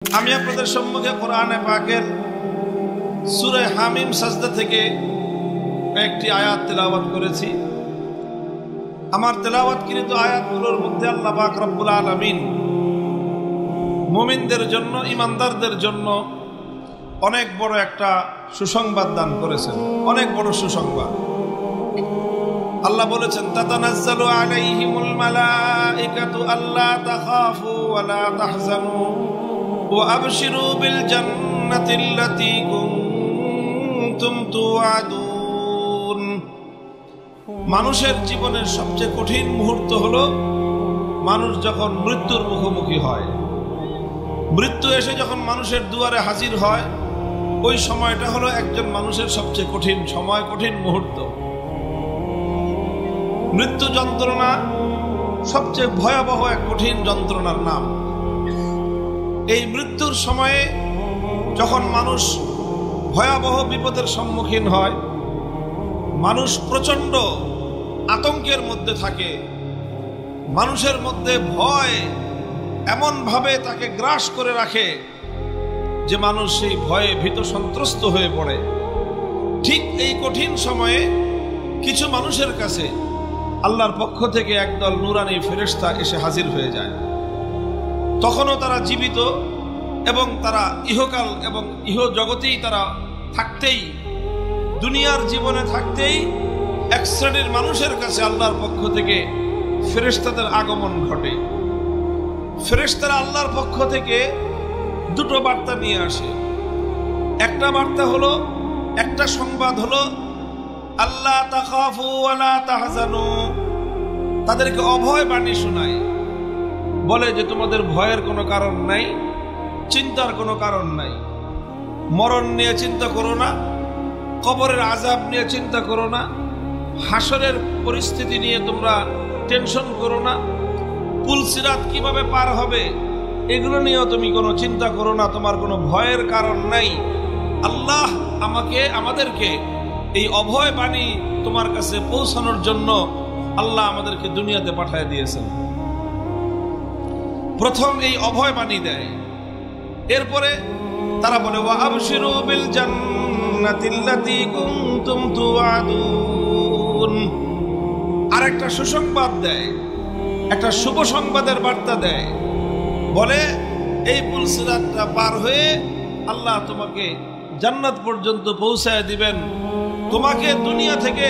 আমি আপনাদের সম্মুখে কোরআনে পাকের সূরা হামিম সাজদা থেকে একটি আয়াত তেলাওয়াত করেছি। আমার তেলাওয়াতকৃত আয়াতগুলোর মধ্যে আল্লাহ পাক রব্বুল আলামিন মুমিনদের জন্য, ঈমানদারদের জন্য অনেক বড় একটা সুসংবাদ দান করেছেন, অনেক বড় সুসংবাদ। আল্লাহ বলেছেন, তাতানাজ্জালু আলাইহিমুল মালাইকাতু আল্লা তাখাফু ওয়া লা তাহজানু ওয়া আবশিরু বিল জান্নাতিল্লাতী কুনতুম তুআদুন। মানুষের জীবনের সবচেয়ে কঠিন মুহূর্ত হলো মানুষ যখন মৃত্যুর মুখোমুখি হয়। মৃত্যু এসে যখন মানুষের দুয়ারে হাজির হয়, ওই সময়টা হলো একজন মানুষের সবচেয়ে কঠিন সময়, কঠিন মুহূর্ত। মৃত্যু যন্ত্রণা সবচেয়ে ভয়াবহ এক কঠিন যন্ত্রণার নাম। এই মৃত্যুর সময়ে যখন মানুষ ভয়াবহ বিপদের সম্মুখীন হয়, মানুষ প্রচন্ড আতঙ্কের মধ্যে থাকে, মানুষের মধ্যে ভয় এমনভাবে তাকে গ্রাস করে রাখে যে মানুষ সেই ভয়ে ভীত সন্ত্রস্ত হয়ে পড়ে। ঠিক এই কঠিন সময়ে কিছু মানুষের কাছে আল্লাহর পক্ষ থেকে একদল নূরানী ফেরেশতা এসে হাজির হয়ে যায়। তখনও তারা জীবিত এবং তারা ইহকাল এবং ইহ জগতেই তারা থাকতেই, দুনিয়ার জীবনে থাকতেই এক শ্রেণীর মানুষের কাছে আল্লাহর পক্ষ থেকে ফেরেশতাদের আগমন ঘটে। ফেরেশতারা আল্লাহর পক্ষ থেকে দুটো বার্তা নিয়ে আসে। একটা বার্তা হলো, একটা সংবাদ হলো আল্লা তাখাফু ওয়া লা তাহজানু। তাদেরকে অভয় বাণী শোনায়, বলে যে তোমাদের ভয়ের কোনো কারণ নাই, চিন্তার কোনো কারণ নাই। মরণ নিয়ে চিন্তা করো না, কবরের আযাব নিয়ে চিন্তা করো না, হাসরের পরিস্থিতি নিয়ে তোমরা টেনশন করো না, পুলসিরাত কিভাবে পার হবে এগুলো নিয়েও তুমি কোনো চিন্তা করো না, তোমার কোনো ভয়ের কারণ নাই। আল্লাহ আমাদেরকে এই অভয় বাণী তোমার কাছে পৌঁছানোর জন্য আল্লাহ আমাদেরকে দুনিয়াতে পাঠিয়ে দিয়েছেন। প্রথম এই অভয় বাণী দেয়। এরপরে তারা বলে, ওয়া আবশিরু বিল জান্নাতিল্লাতী কুনতুম তুআদুন। আরেকটা সুসংবাদ দেয়, একটা শুভ সংবাদের বার্তা দেয়, বলে এই পুলসিরাতটা পার হয়ে আল্লাহ তোমাকে জান্নাত পর্যন্ত পৌঁছায় দিবেন। তোমাকে দুনিয়া থেকে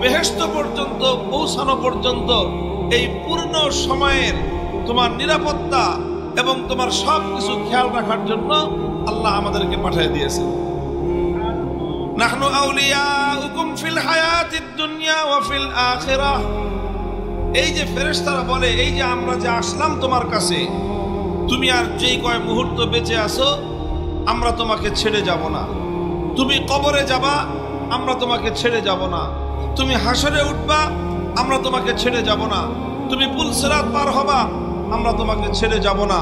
বেহেশত পর্যন্ত পৌঁছানো পর্যন্ত এই পূর্ণ সময়ের তোমার নিরাপত্তা এবং তোমার সব কিছু খেয়াল রাখার জন্য আল্লাহ আমাদেরকে পাঠিয়ে দিয়েছেন। নাহনু আউলিয়াউকুম ফিল হায়াতিদ দুনিয়া ওয়া ফিল আখিরাহ। এই যে ফেরেশতারা বলে, এই যে আমরা যে আসলাম তোমার কাছে, তুমি আর যেই কয় মুহূর্ত বেঁচে আছো আমরা তোমাকে ছেড়ে যাব না। তুমি কবরে যাবা, আমরা তোমাকে ছেড়ে যাব না। তুমি হাসরে উঠবা, আমরা তোমাকে ছেড়ে যাব না। তুমি পুলসিরাত পার হবা, আমরা তোমাকে ছেড়ে যাব না।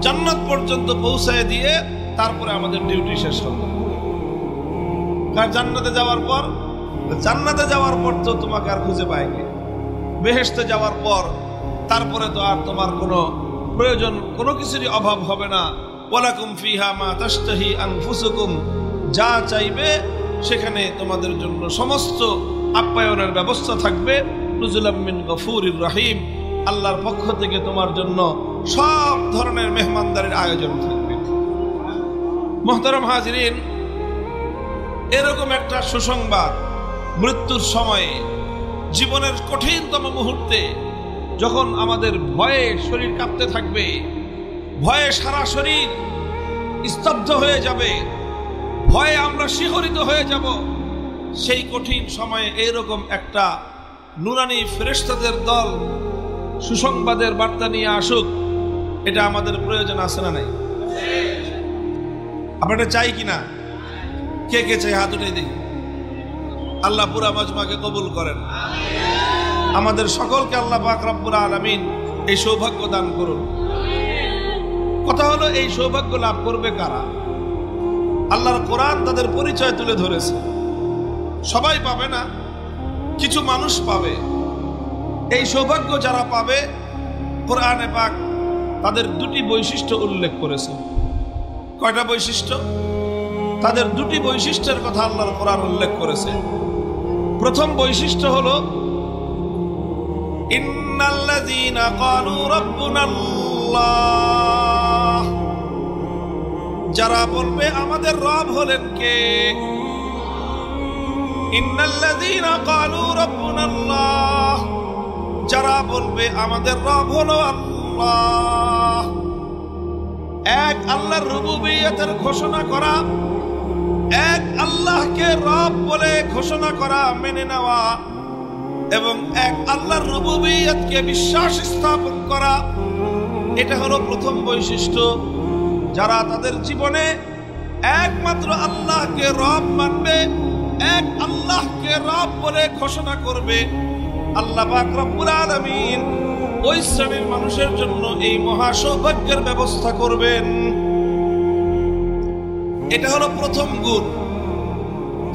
জান্নাত পর্যন্ত পৌঁছায় দিয়ে তারপরে আমাদের ডিউটি শেষ হবে। কারণ জান্নাতে যাওয়ার পর তো তোমাকে আর খুঁজে পায়নি। বেহেশতে যাওয়ার পর তারপরে তো আর তোমার কোনো প্রয়োজন, কোনো কিছুরই অভাব হবে না। ওয়ালাকুম ফিহা মা তাশতাহি আনফুসুকুম। যা চাইবে সেখানে তোমাদের জন্য সমস্ত আপ্যায়নের ব্যবস্থা থাকবে। নুজুলাম মিন গফুরির রহিম। আল্লাহর পক্ষ থেকে তোমার জন্য সব ধরনের মেহমানদারির আয়োজন থাকবে। মুহতারাম হাজিরিন, এরকম একটা সুসংবাদ মৃত্যুর সময়ে, জীবনের কঠিনতম মুহূর্তে যখন আমাদের ভয়ে শরীর কাঁপতে থাকবে, ভয়ে সারা শরীর স্তব্ধ হয়ে যাবে, ভয়ে আমরা শিহরিত হয়ে যাব, সেই কঠিন সময়ে এরকম একটা নূরানী ফেরেশতাদের দল সুসংবাদের বার্তা নিয়ে আসুক, এটা আমাদের প্রয়োজন আছে না নাই? আপনারা চাই কিনা? কে কে চাই হাত উঠিয়ে দেখি। আল্লাহ পুরা মাজমাকে কবুল করেন। আমাদের সকলকে আল্লাহ পাক রব্বুল আলামিন এই সৌভাগ্য দান করুন। কথা হলো, এই সৌভাগ্য লাভ করবে কারা? আল্লাহর কোরআন তাদের পরিচয় তুলে ধরেছে। সবাই পাবে না, কিছু মানুষ পাবে। এই সৌভাগ্য যারা পাবে, কোরআনে পাক তাদের দুটি বৈশিষ্ট্য উল্লেখ করেছে। কয়টা বৈশিষ্ট্য? তাদের দুটি বৈশিষ্ট্যের কথা আল্লাহর কোরআন উল্লেখ করেছে। প্রথম বৈশিষ্ট্য হলো ইন্নাল্লাযীনা ক্বালু রাব্বুনাল্লাহ, যারা বলবে আমাদের রব হলেন কে। ইন্নাল্লাযীনা ক্বালু রাব্বুনাল্লাহ, যারা বলবে আমাদের রব হলো আল্লাহ। এক আল্লাহর রুবুবিয়তের ঘোষণা করা, এক আল্লাহকে রব বলে ঘোষণা করা, মেনে নেওয়া, এবং এক আল্লাহর রুবুবিয়তকে বিশ্বাস স্থাপন করা, এটা হলো প্রথম বৈশিষ্ট্য। যারা তাদের জীবনে একমাত্র আল্লাহকে রব মানবে, এক আল্লাহকে রব বলে ঘোষণা করবে, আল্লাহ পাক রব্বুল আলামিন ওই শ্রেণীর মানুষের জন্য এই মহা সৌভাগ্যের ব্যবস্থা করবেন। এটা হলো প্রথম গুণ,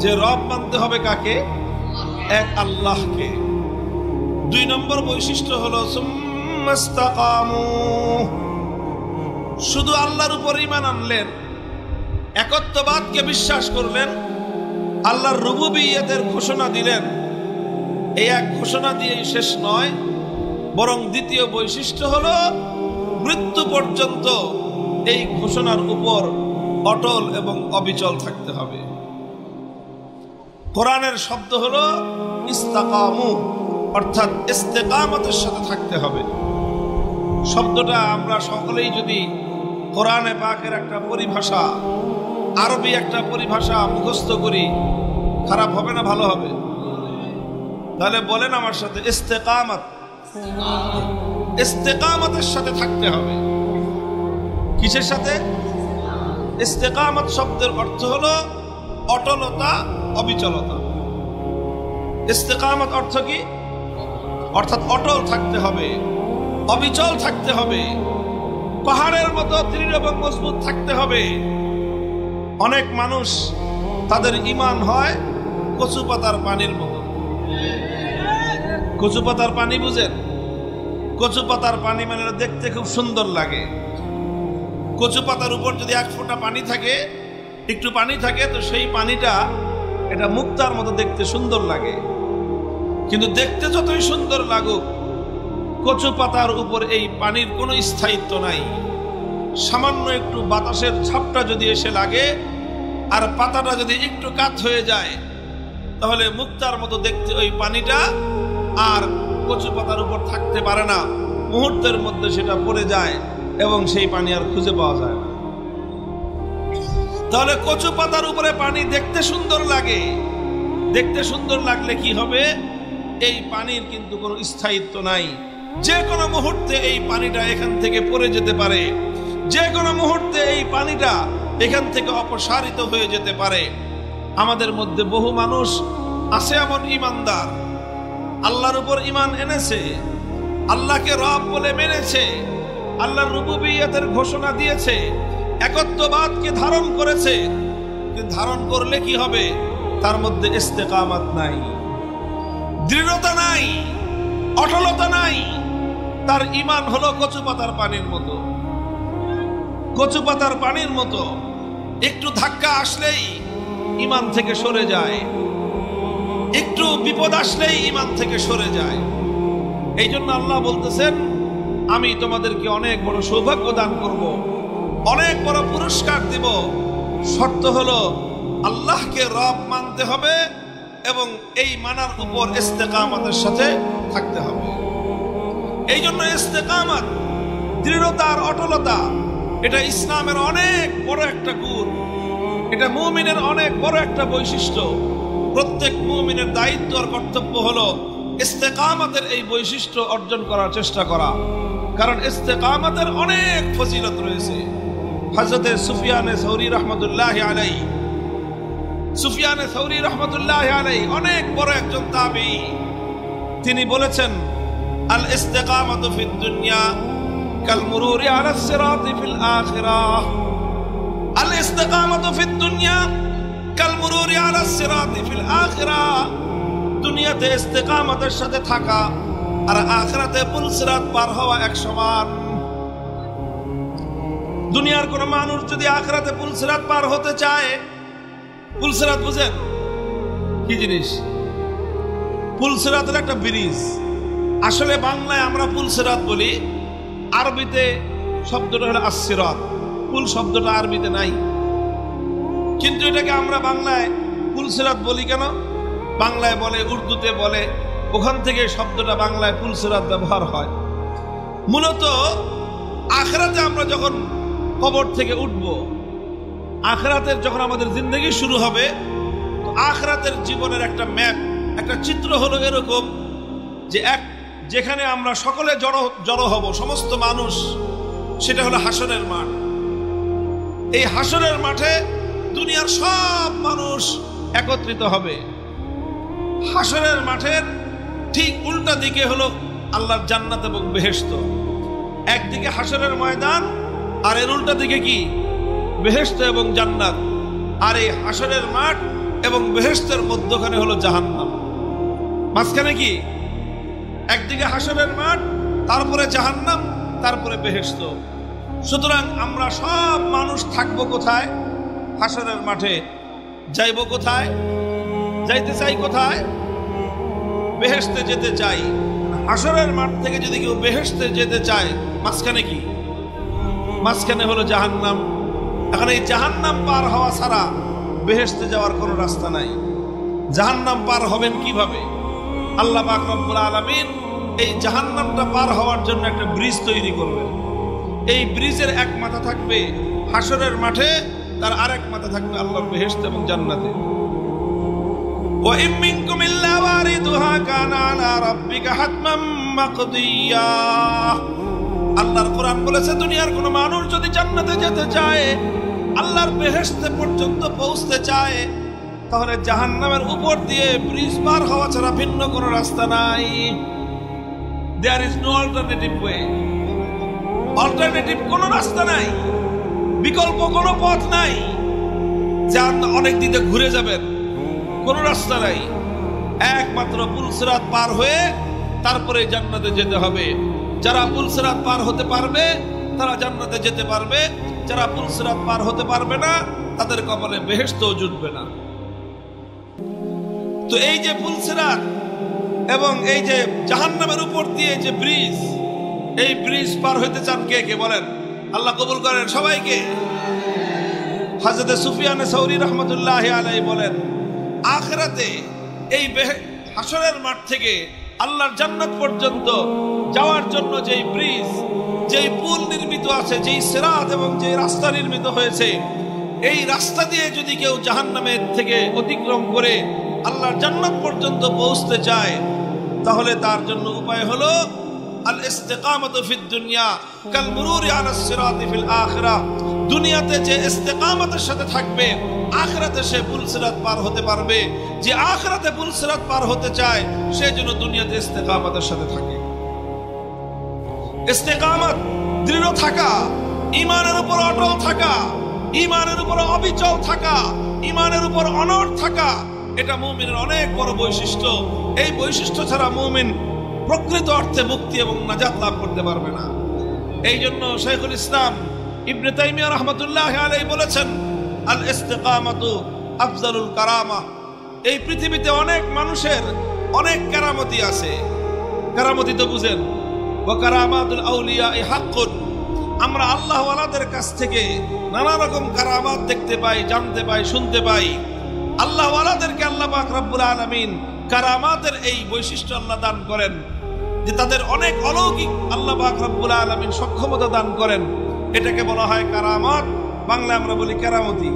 যে রব মানতে হবে কাকে? এক আল্লাহকে। দুই নম্বর বৈশিষ্ট্য হলো সুম্মাস্তাকামু, শুধু আল্লাহর উপর ঈমান আনলেন, একত্ববাদকে বিশ্বাস করলেন, আল্লাহর রুবুবিয়তের ঘোষণা দিলেন। এই এক ঘোষণা দিয়েই শেষ নয়, বরং দ্বিতীয় বৈশিষ্ট্য হলো মৃত্যু পর্যন্ত এই ঘোষণার উপর অটল এবং অবিচল থাকতে হবে। কোরআনের শব্দ হলো ইস্তাকামু, অর্থাৎ ইস্তেকামতের সাথে থাকতে হবে। শব্দটা আমরা সকলেই যদি কোরআনে পাকের একটা পরিভাষা, আরবি একটা পরিভাষা মুখস্থ করি, খারাপ হবে না ভালো হবে? তাহলে বলেন আমার সাথে, ইস্তেকামত। ইস্তেকামতের সাথে থাকতে হবে। কিসের সাথে? ইস্তেকামত শব্দের অর্থ হলো অটলতা, অবিচলতা। ইস্তেকামত অর্থ কি? অর্থাৎ অটল থাকতে হবে, অবিচল থাকতে হবে, পাহাড়ের মতো দৃঢ় এবং মজবুত থাকতে হবে। অনেক মানুষ তাদের ঈমান হয় কচু পাতার পানির মতো। কচু পাতার পানি বুঝেন? কচু পাতার পানি মানে দেখতে খুব সুন্দর লাগে। কচু পাতার উপর যদি এক ফোঁটা পানি থাকে, একটু পানি থাকে, তো সেই পানিটা এটা মুক্তার মতো দেখতে সুন্দর লাগে। কিন্তু দেখতে যতই সুন্দর লাগুক, কচু পাতার উপর এই পানির কোনো স্থায়িত্ব নাই। সামান্য একটু বাতাসের ঝাপটা যদি এসে লাগে আর পাতাটা যদি একটু কাত হয়ে যায়, তাহলে মুক্তার মতো দেখতে ওই পানিটা আর কচু পাতার উপর থাকতে পারে না। মুহূর্তের মধ্যে সেটা পড়ে যায় এবং সেই পানি আর খুঁজে পাওয়া যায় না। তাহলে কচু পাতার উপরে পানি দেখতে সুন্দর লাগে, দেখতে সুন্দর লাগলে কি হবে? এই পানির কিন্তু কোনো স্থায়িত্ব নাই। যে কোনো মুহূর্তে এই পানিটা এখান থেকে পড়ে যেতে পারে, যে কোনো মুহূর্তে এই পানিটা এখান থেকে অপসারিত হয়ে যেতে পারে। আমাদের মধ্যে বহু মানুষ আছে এমন ইমানদার, আল্লাহর উপর ঈমান এনেছে, আল্লাহকে রব বলে মেনেছে, আল্লাহর রুবুবিয়তের ঘোষণা দিয়েছে, একত্ববাদকে ধারণ করেছে, কিন্তু ধারণ করলে কি হবে? তার মধ্যে ইস্তেকামত নাই, দৃঢ়তা নাই, অটলতা নাই। তার ঈমান হলো কচু পাতার পানির মতো। কচু পাতার পানির মতো একটু ধাক্কা আসলেই ঈমান থেকে সরে যায়, একটু বিপদ আসলেই ঈমান থেকে সরে যায়। এই জন্য আল্লাহ বলতেছেন, আমি তোমাদেরকে অনেক বড় সৌভাগ্য দান করব, অনেক বড় পুরস্কার দিব। শর্ত হলো আল্লাহকে রব মানতে হবে এবং এই মানার উপর ইস্তেকামতের সাথে থাকতে হবে। এই জন্য ইস্তেকামত, দৃঢ়তা আর অটলতা, এটা ইসলামের অনেক বড় একটা গুণ, এটা মুমিনের অনেক বড় একটা বৈশিষ্ট্য। প্রত্যেক মুমিনের দায়িত্ব আর কর্তব্য হলো ইস্তেকামতের এই বৈশিষ্ট্য অর্জন করার চেষ্টা করা। কারণ ইস্তেকামতের অনেক ফজিলত রয়েছে। হযরতে সুফিয়ানে সৌরি রহমতুল্লাহি আলাইহি, সুফিয়ানে সৌরি রহমতুল্লাহি আলাইহি অনেক বড় একজন তাবী। তিনি বলেছেন, আল ইস্তেকামাতু ফিদ দুনিয়া কাল মুরুরি আলাস সিরাতি ফিল আখিরাহ। আল ইস্তেকামাতু ফিদ দুনিয়া কাল মুরুরি আলাস সিরাতি ফিল আখিরাহ। দুনিয়াতে ইস্তেকামতের সাথে থাকা আর আখিরাতে পুল সিরাত পার হওয়া এক সমান। দুনিয়ার কোন মানুষ যদি আখিরাতে পুলসিরাত পার হতে চায়, পুলসিরাত বুঝেন কি জিনিস? পুলসিরাতের একটা ব্রিজ। আসলে বাংলায় আমরা পুলসিরাত বলি, আরবিতে শব্দটা হলো আসসিরাত। পুল শব্দটা আরবিতে নাই, কিন্তু এটাকে আমরা বাংলায় পুলসিরাত বলি কেন? বাংলায় বলে, উর্দুতে বলে, ওখান থেকে শব্দটা বাংলায় পুলসিরাত ব্যবহার হয়। মূলত আখিরাতে আমরা যখন কবর থেকে উঠব, আখিরাতের যখন আমাদের জিন্দেগি শুরু হবে, তো আখিরাতের জীবনের একটা ম্যাপ, একটা চিত্র হলো এরকম যে যেখানে আমরা সকলে জড়ো হব, সমস্ত মানুষ, সেটা হলো হাসরের মাঠ। এই হাসরের মাঠে দুনিয়ার সব মানুষ একত্রিত হবে। হাসরের মাঠের ঠিক উল্টা দিকে হলো আল্লাহর জান্নাত এবং বেহেশত। একদিকে হাসরের ময়দান, আর এর উল্টা দিকে কি? বেহেশত এবং জান্নাত। আর এই হাসরের মাঠ এবং বেহেশতের মধ্যখানে হলো জাহান্নাম। মাঝখানে কি? একদিকে হাসরের মাঠ, তারপরে জাহান্নাম, তারপরে বেহেশত। সুতরাং আমরা সব মানুষ থাকবো কোথায়? হাসরের মাঠে। যাইব কোথায়? যাইতে চাই কোথায়? বেহেশতে যেতে চাই। হাসরের মাঠ থেকে যদি কেউ বেহেশতে যেতে চায়, মাঝখানে কি? মাঝখানে হলো জাহান্নাম। এখন এই জাহান্নাম পার হওয়া ছাড়া বেহেশতে যাওয়ার কোনো রাস্তা নাই। জাহান্নাম পার হবেন কিভাবে? আল্লাহ পাক রব্বুল আলামিন এই জাহান্নামটা পার হওয়ার জন্য একটা ব্রিজ তৈরি করবেন। এই ব্রিজের এক মাথা থাকবে হাসরের মাঠে, তার আরেক মাথা থাকবে আল্লাহর বেহেশত এবং জান্নাতে। ওয়া ইম মিনকুম ইল্লা ওয়ারিদুহা কানা আলা রাব্বিকা হাতমান মাকদিয়া। আল্লাহর কোরআন বলেছে, দুনিয়ার কোন মানুষ যদি জান্নাতে যেতে চায়, আল্লাহর বেহেশতে পর্যন্ত পৌঁছতে চায়, তাহলে জাহান্নামের উপর দিয়ে ব্রিজ পার হওয়া ছাড়া ভিন্ন কোনো রাস্তা নাই। There is no alternative way. Alternative কোনো রাস্তা নাই, বিকল্প কোনো পথ নাই যে অনেক দিকে ঘুরে যাবেন, কোনো রাস্তা নাই। একমাত্র পুলসিরাত পার হয়ে তারপরে জান্নাতে যেতে হবে। যারা পুলসিরাত পার হতে পারবে তারা জান্নাতে যেতে পারবে, যারা পুলসিরাত পার হতে পারবে না তাদের কপালে বেহেশতও জুটবে না। তো এই যে পুলসিরাত এবং এই যে জাহান্নামের উপর দিয়ে যে ব্রিজ, এই ব্রিজ পার হইতে চান কে কে বলেন? আল্লাহ কবুল করেন সবাইকে। হযরত সুফিয়ান সাউরি রাহমাতুল্লাহি আলাইহি বলেন, আখিরাতে এই হাসরের মাঠ থেকে আল্লাহর জান্নাত পর্যন্ত যাওয়ার জন্য যেই ব্রিজ, যেই পুল নির্মিত আছে, যেই সিরাত এবং যেই রাস্তা নির্মিত হয়েছে, এই রাস্তা দিয়ে যদি কেউ জাহান্নামের থেকে অতিক্রম করে আল্লাহর জান্নাত পর্যন্ত পৌঁছতে চায়, তাহলে তার জন্য উপায় হলো আল ইস্তিকামাতু ফিদ দুনিয়া কাল মুরুরি আলাস সিরাতি ফিল আখিরাহ। দুনিয়াতে যে ইস্তিকামতের সাথে থাকবে, আখিরাতে সে পুলসিরাত পার হতে পারবে। যে আখিরাতে পুলসিরাত পার হতে চায়, সে যেন দুনিয়াতে ইস্তিকামতের সাথে থাকে। ইস্তিকামত দৃঢ় থাকা, ঈমানের উপর অটল থাকা, ঈমানের উপর অবিচল থাকা, ঈমানের উপর অনড় থাকা, এটা মুমিনের অনেক বড় বৈশিষ্ট্য। এই বৈশিষ্ট্য ছাড়া মুমিন প্রকৃত অর্থে মুক্তি এবং নাজাত লাভ করতে পারবে না। এই জন্য শাইখুল ইসলাম ইবনে তাইমিয়া রাহমাতুল্লাহি আলাইহি বলেছেন, আল ইস্তিকামাতু আফজালুল কারামা। এই পৃথিবীতে অনেক মানুষের অনেক কারামতি আছে। কারামতি তো বুঝেন, ওয়া কারামাতুল আউলিয়া হাক্কুন। আমরা আল্লাহ ওয়ালাদের কাছ থেকে নানা রকম কারামাত দেখতে পাই, জানতে পাই, শুনতে পাই। আল্লাহ ওয়ালাদেরকে আল্লাহ পাক রব্বুল আলামিন কারামাতের এই বৈশিষ্ট্য আল্লাহ দান করেন যে তাদের অনেক অলৌকিক আল্লাহ পাক রব্বুল আলামিন সক্ষমতা দান করেন। এটাকে বলা হয় কারামাত, বাংলায় আমরা বলি কেরামতি।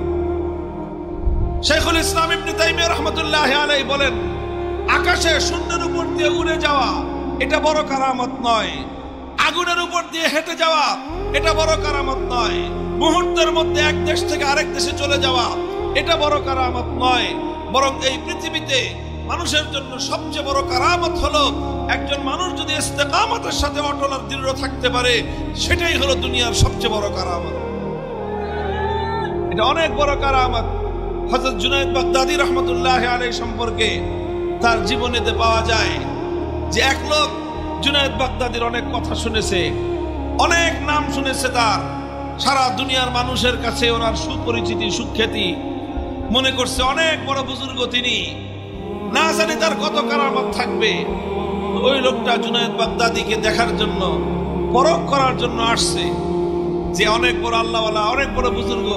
শাইখুল ইসলাম ইবনে তাইমিয়া রাহমাতুল্লাহি আলাইহি বলেন, আকাশে শূন্যের উপর দিয়ে উড়ে যাওয়া এটা বড় কারামত নয়, আগুনের উপর দিয়ে হেঁটে যাওয়া এটা বড় কারামত নয়, মুহূর্তের মধ্যে এক দেশ থেকে আরেক দেশে চলে যাওয়া এটা বড় কারামত নয়। বরং এই পৃথিবীতে মানুষের জন্য সবচেয়ে বড় কারামত হলো একজন মানুষ যদি ইস্তিকামতের সাথে অটল আর দৃঢ় থাকতে পারে, সেটাই হলো দুনিয়ার সবচেয়ে বড় কারামত। এটা অনেক বড় কারামত। হযরত জুনায়েদ বাগদাদী রাহমাতুল্লাহি আলাইহি সম্পর্কে তার জীবনীতে পাওয়া যায় যে এক লোক জুনায়েদ বাগদাদীর অনেক কথা শুনেছে, অনেক নাম শুনেছে তার। সারা দুনিয়ার মানুষের কাছে ওনার সুপরিচিতি সুখ্যাতি, মনে করছে অনেক বড় বুজুর্গ তিনি, না জানি তার কত কারামত থাকবে। ওই লোকটা জুনায়েদ বাগদাদিকে দেখার জন্য, পরখ করার জন্য আসছে যে অনেক বড় আল্লাহওয়ালা, অনেক বড় বুজুর্গ,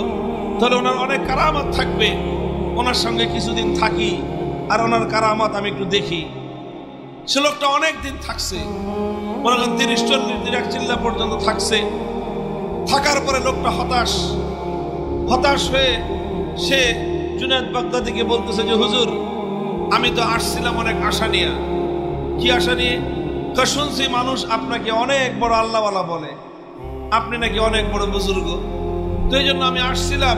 তাহলে ওনার অনেক কারামত থাকবে, ওনার সঙ্গে কিছুদিন থাকি আর ওনার কারামত আমি একটু দেখি। সে লোকটা অনেক দিন থাকছে, মনে করেন 30-40 দিন, 1 চিল্লা পর্যন্ত থাকছে। থাকার পরে লোকটা হতাশ হয়ে সে জুনায়েদ বাগদাদিকে বলতেছে যে হুজুর, আমি তো আসছিলাম অনেক আশা নিয়ে। কি আশা নিয়ে? শুনছি মানুষ আপনাকে অনেক বড় আল্লাহওয়ালা বলে, আপনি নাকি অনেক বড় বুজুর্গ, তো এই জন্য আমি আসছিলাম,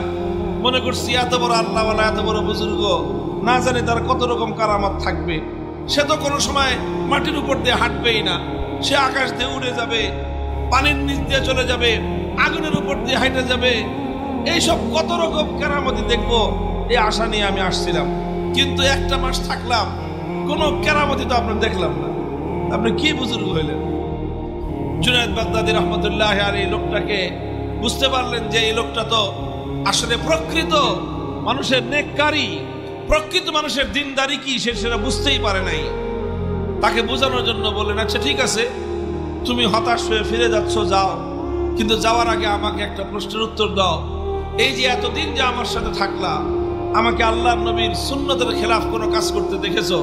মনে করছি এত বড় আল্লাহওয়ালা, এত বড় বুজুর্গ, না জানি তার কত রকম কারামত থাকবে। সে তো কোনো সময় মাটির উপর দিয়ে হাঁটবেই না, সে আকাশ দিয়ে উড়ে যাবে, পানির নিচ দিয়ে চলে যাবে, আগুনের উপর দিয়ে হাঁটে যাবে, এইসব কত রকম কেরামতি দেখবো, এই আশা নিয়ে আমি আসছিলাম। কিন্তু 1 মাস থাকলাম, কোনো কেরামতি তো আপনার দেখলাম না, আপনি কি বুজুর্গ হইলেন? জুনায়েদ বাগদাদি রহমতুল্লাহ আলাইহি লোকটাকে বুঝতে পারলেন যে এই লোকটা তো আসলে প্রকৃত মানুষের নেককারী, প্রকৃত মানুষের দিনদারি কি সেটা বুঝতেই পারে নাই। তাকে বোঝানোর জন্য বললেন, আচ্ছা ঠিক আছে, তুমি হতাশ হয়ে ফিরে যাচ্ছ, যাও, কিন্তু যাওয়ার আগে আমাকে একটা প্রশ্নের উত্তর দাও। এই যে এতদিন যে আমার সাথে থাকলা, আমাকে আল্লাহর নবীর সুন্নতের খেলাফ কোনো কাজ করতে দেখেছো?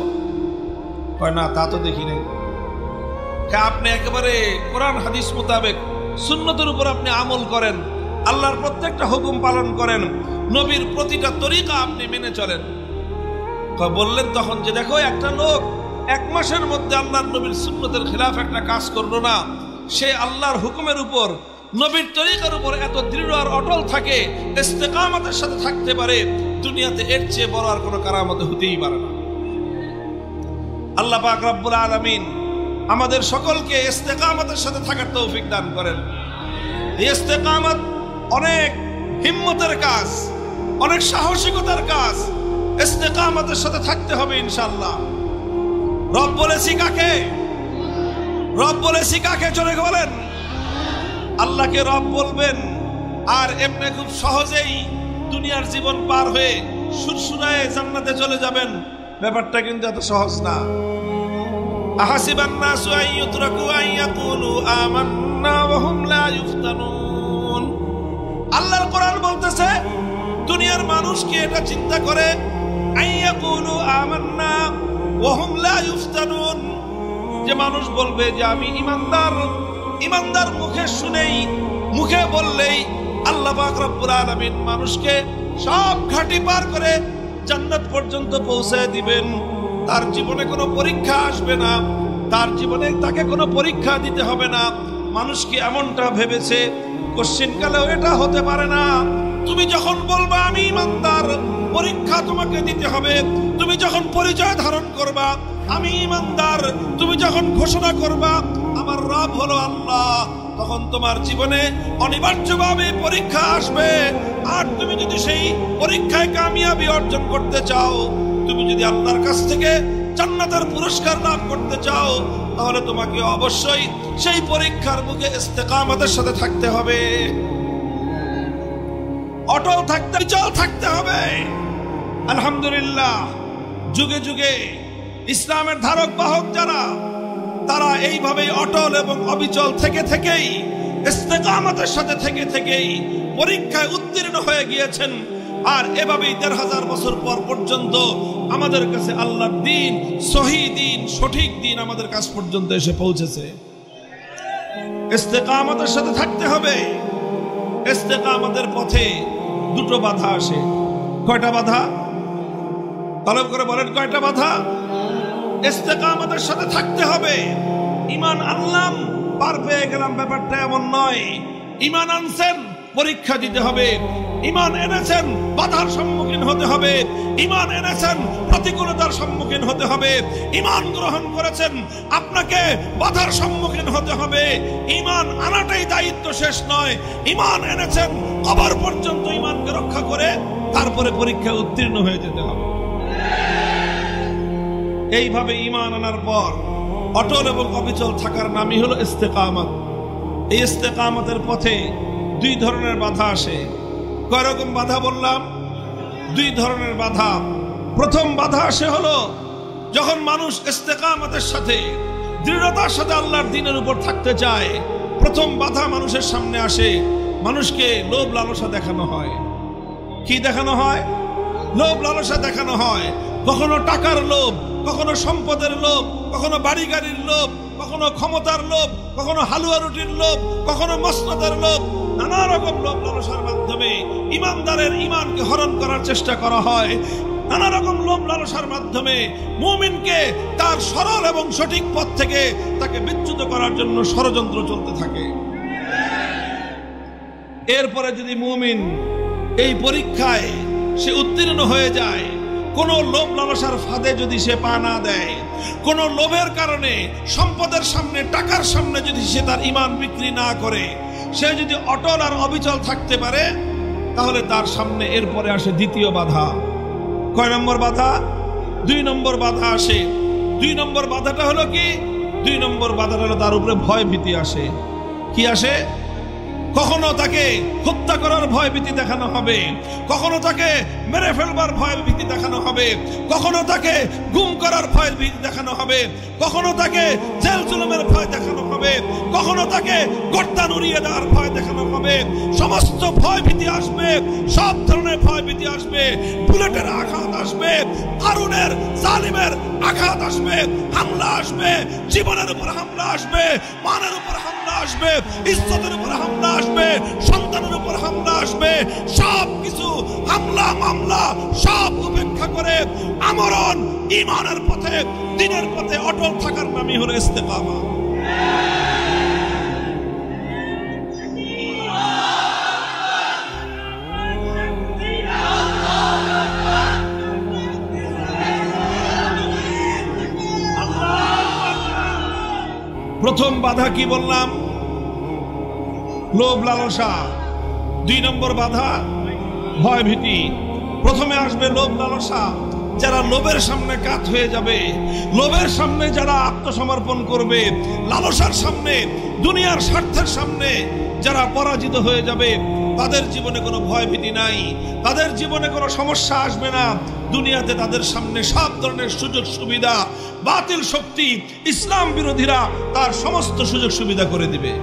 কয় না, তা তো দেখি নাই। আপনি একেবারে কোরআন হাদিস মোতাবেক সুন্নতের উপর আপনি আমল করেন, আল্লাহর প্রত্যেকটা হুকুম পালন করেন, নবীর প্রতিটা তরিকা আপনি মেনে চলেন। বললেন তখন যে দেখো, একটা লোক 1 মাসের মধ্যে আল্লাহর নবীর সুন্নতের খেলাফ একটা কাজ করলো না, সে আল্লাহর হুকুমের উপর, নবীর তরিকার উপর এত দৃঢ় আর অটল থাকে, ইস্তেকামতের সাথে থাকতে পারে, দুনিয়াতে এর চেয়ে বড় আর কোনো কারামত হতেই পারে না। আল্লাহ পাক রব্বুল আলামিন আমাদের সকলকে ইস্তেকামতের সাথে থাকার তৌফিক দান করেন। এই ইস্তেকামত অনেক হিম্মতের কাজ, অনেক সাহসিকতার কাজ। ইস্তেকামতের সাথে থাকতে হবে ইনশাআল্লাহ। রব বলেছি কাকে? রব বলেছি কাকে? জোরে বলেন। আল্লাহকে রব বলবেন, আর এমনি খুব সহজেই দুনিয়ার জীবন পার হয়ে সুরসুরায়ে জান্নাতে চলে যাবেন, ব্যাপারটা কিন্তু এত সহজ না। আহাসিবান নাসু আন ইউতরাকু আন ইয়াকুলু আমান্না ওয়া হুম লা ইফতানুন। আল্লাহর কোরআন বলতেছে, দুনিয়ার মানুষ কি এটা চিন্তা করে, আন ইয়াকুলু আমান্না ওয়া হুম লা ইফতানুন, যে মানুষ বলবে যে আমি ঈমানদার, ঈমানদার মুখে শুনেই, মুখে বললেই আল্লাহ পাক রব্বুল আলামিন মানুষকে সব ঘাটি পার করে জান্নাত পর্যন্ত পৌঁছায় দিবেন। তার জীবনে কোনো পরীক্ষা আসবে না, তার জীবনে তাকে কোনো পরীক্ষা দিতে হবে না। মানুষ কি এমনটা ভেবেছে? কোশ্চিনকালেও এটা হতে পারে না। তুমি যখন বলবা আমি ঈমানদার, পরীক্ষা তোমাকে দিতে হবে। তুমি যখন পরিচয় ধারণ করবা আমি ঈমানদার, তুমি যখন ঘোষণা করবা আমার রব হলো আল্লাহ, তখন তোমার জীবনে অনিবার্যভাবে পরীক্ষা আসবে। আর তুমি যদি সেই পরীক্ষায় কামিয়াবি অর্জন করতে চাও, তুমি যদি আল্লাহর কাছ থেকে জান্নাতের পুরস্কার লাভ করতে চাও, তাহলে তোমাকে অবশ্যই সেই পরীক্ষার মুখে ইস্তেকামতের সাথে থাকতে হবে, অটল থাকতে, চল থাকতে হবে। আলহামদুলিল্লাহ, যুগে যুগে ইসলামের ধারক বাহক যারা, তারা এইভাবে অটল এবং অবিচল থেকেই, ইস্তেকামতের সাথে থেকেই পরীক্ষায় উত্তীর্ণ হয়ে গিয়েছেন। আর এভাবেই ১৫০০ বছর পর পর্যন্ত আমাদের কাছে আল্লাহর দ্বীন, সহিহ দ্বীন, সঠিক দ্বীন আমাদের কাছ পর্যন্ত এসে পৌঁছেছে। ইস্তেকামতের সাথে থাকতে হবে। ইস্তেকামতের পথে 2টো বাধা আসে। কয়টা বাধা? তলব করে বলেন, কয়টা বাধা? ইস্তেকামতের সাথে থাকতে হবে। ঈমান আনলাম, পার পেয়ে গেলাম, ব্যাপারটা এমন নয়। ঈমান আনছেন, পরীক্ষা দিতে হবে। ঈমান এনেছেন, বাধার সম্মুখীন হতে হবে। ঈমান এনেছেন, প্রতিকূলতার সম্মুখীন হতে হবে। ঈমান গ্রহণ করেছেন, আপনাকে বাধার সম্মুখীন হতে হবে। ঈমান আনাটাই দায়িত্ব, শেষ নয়। ঈমান এনেছেন, কবর পর্যন্ত ঈমানকে রক্ষা করে তারপরে পরীক্ষায় উত্তীর্ণ হয়ে যেতে হবে। এইভাবে ঈমান আনার পর অটল এবং অবিচল থাকার নামই হলো ইস্তেকামত। এই ইস্তেকামতের পথে দুই ধরনের বাধা আসে। কয় রকম বাধা বললাম? দুই ধরনের বাধা। প্রথম বাধা আসে হলো যখন মানুষ ইস্তেকামতের সাথে, দৃঢ়তার সাথে আল্লাহর দ্বীনের উপর থাকতে চায়। প্রথম বাধা মানুষের সামনে আসে, মানুষকে লোভ লালসা দেখানো হয়। কি দেখানো হয়? লোভ লালসা দেখানো হয়। কখনো টাকার লোভ, কখনো সম্পদের লোভ, কখনো বাড়ি গাড়ির লোভ, কখনো ক্ষমতার লোভ, কখনো হালুয়া রুটির লোভ, কখনো মসনদের লোভ। নানা রকম লোভ লালসার মাধ্যমে ইমানদারের ইমানকে হরণ করার চেষ্টা করা হয়। নানা রকম লোভ লালসার মাধ্যমে মুমিনকে তার সরল এবং সঠিক পথ থেকে তাকে বিচ্যুত করার জন্য ষড়যন্ত্র চলতে থাকে। এরপরে যদি মুমিন এই পরীক্ষায় সে উত্তীর্ণ হয়ে যায়, কোন লোভ লালসার ফাঁদে যদি সে পা না দেয়, কোন লোভের কারণে সম্পদের সামনে, টাকার সামনে যদি সে তার ঈমান বিক্রি না করে, সে যদি অটল আর অবিচল থাকতে পারে, তাহলে তার সামনে এরপরে আসে দ্বিতীয় বাধা। কয় নম্বর বাধা? 2 নম্বর বাধা আসে। 2 নম্বর বাধাটা হলো কি? 2 নম্বর বাধাটা হলো তার উপরে ভয় ভীতি আসে। কি আসে? কখনো তাকে হত্যা করার ভয় ভীতি দেখানো হবে, কখনো তাকে মেরে ফেলবার ভয় ভীতি দেখানো হবে, কখনো তাকে গুম করার ভয় ভীতি দেখানো হবে, কখনো তাকে জেল জুলুমের ভয় দেখানো হবে, কখনো তাকে গর্দান উড়িয়ে দেওয়ার ভয় দেখানো হবে। সমস্ত ভয় ভীতি আসবে, সব ধরনের ভয় ভীতি আসবে। বুলেটের আঘাত আসবে, কারুনের জালিমের আঘাত আসবে, হামলা আসবে, জীবনের উপর হামলা আসবে, মানের উপর হামলা আসবে, ইজ্জতের উপর হামলা আসবে, সন্তানের উপর হামলা আসবে। সব কিছু হামলা মামলা সব উপেক্ষা করে আমরণ ঈমানের পথে, দ্বীনের পথে অটল থাকার নামই হলো ইস্তেকামা। প্রথম বাধা কি বললাম? লোভ লালসা। 2 নম্বর বাধা ভয় ভীতি। প্রথমে আসবে লোভ লালসা। যারা লোভের সামনে কাত হয়ে যাবে, লোভের সামনে যারা আত্মসমর্পণ করবে, লালসার সামনে, দুনিয়ার স্বার্থের সামনে যারা পরাজিত হয়ে যাবে, তাদের জীবনে কোনো ভয় ভীতি নাই, তাদের জীবনে কোনো সমস্যা আসবে না। দুনিয়াতে তাদের সামনে সব ধরনের সুযোগ সুবিধা, বাতিল শক্তি, ইসলাম বিরোধীরা তার সমস্ত সুযোগ সুবিধা করে দিবে।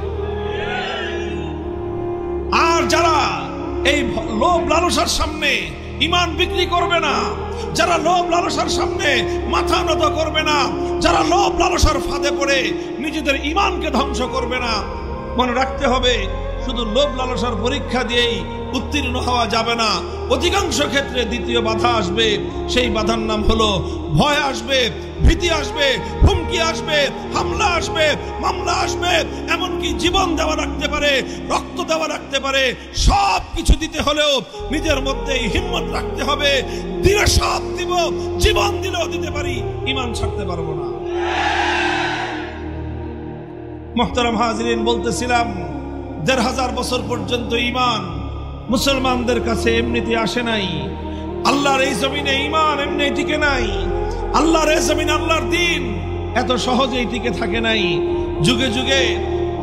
আর যারা এই লোভ লালসার সামনে ঈমান বিক্রি করবে না, যারা লোভ লালসার সামনে মাথা নত করবে না, যারা লোভ লালসার ফাঁদে পড়ে নিজেদের ঈমানকে ধ্বংস করবে না, মনে রাখতে হবে শুধু লোভ লালসার পরীক্ষা দিয়েই উত্তীর্ণ হওয়া যাবে না। অধিকাংশ ক্ষেত্রে দ্বিতীয় বাধা আসবে। সেই বাধার নাম হলো ভয় আসবে, ভীতি আসবে, হুমকি আসবে, হামলা আসবে, মামলা আসবে, এমনকি জীবন দেওয়া রাখতে পারে, রক্ত দেওয়া রাখতে পারে। সব কিছু দিতে হলেও নিজের মধ্যে হিম্মত রাখতে হবে। দিলে সব দিব, জীবন দিলেও দিতে পারি, ঈমান ছাড়তে পারবো না। মুহতারাম হাজিরিন, বলতেছিলাম ১৫০০ বছর পর্যন্ত ঈমান মুসলমানদের কাছে এমনিতে আসে নাই। আল্লাহর এই জমিনে ঈমান এমনি টিকে নাই। আল্লাহর এই জমিনে আল্লাহর দ্বীন এত সহজেই টিকে থাকে নাই। যুগে যুগে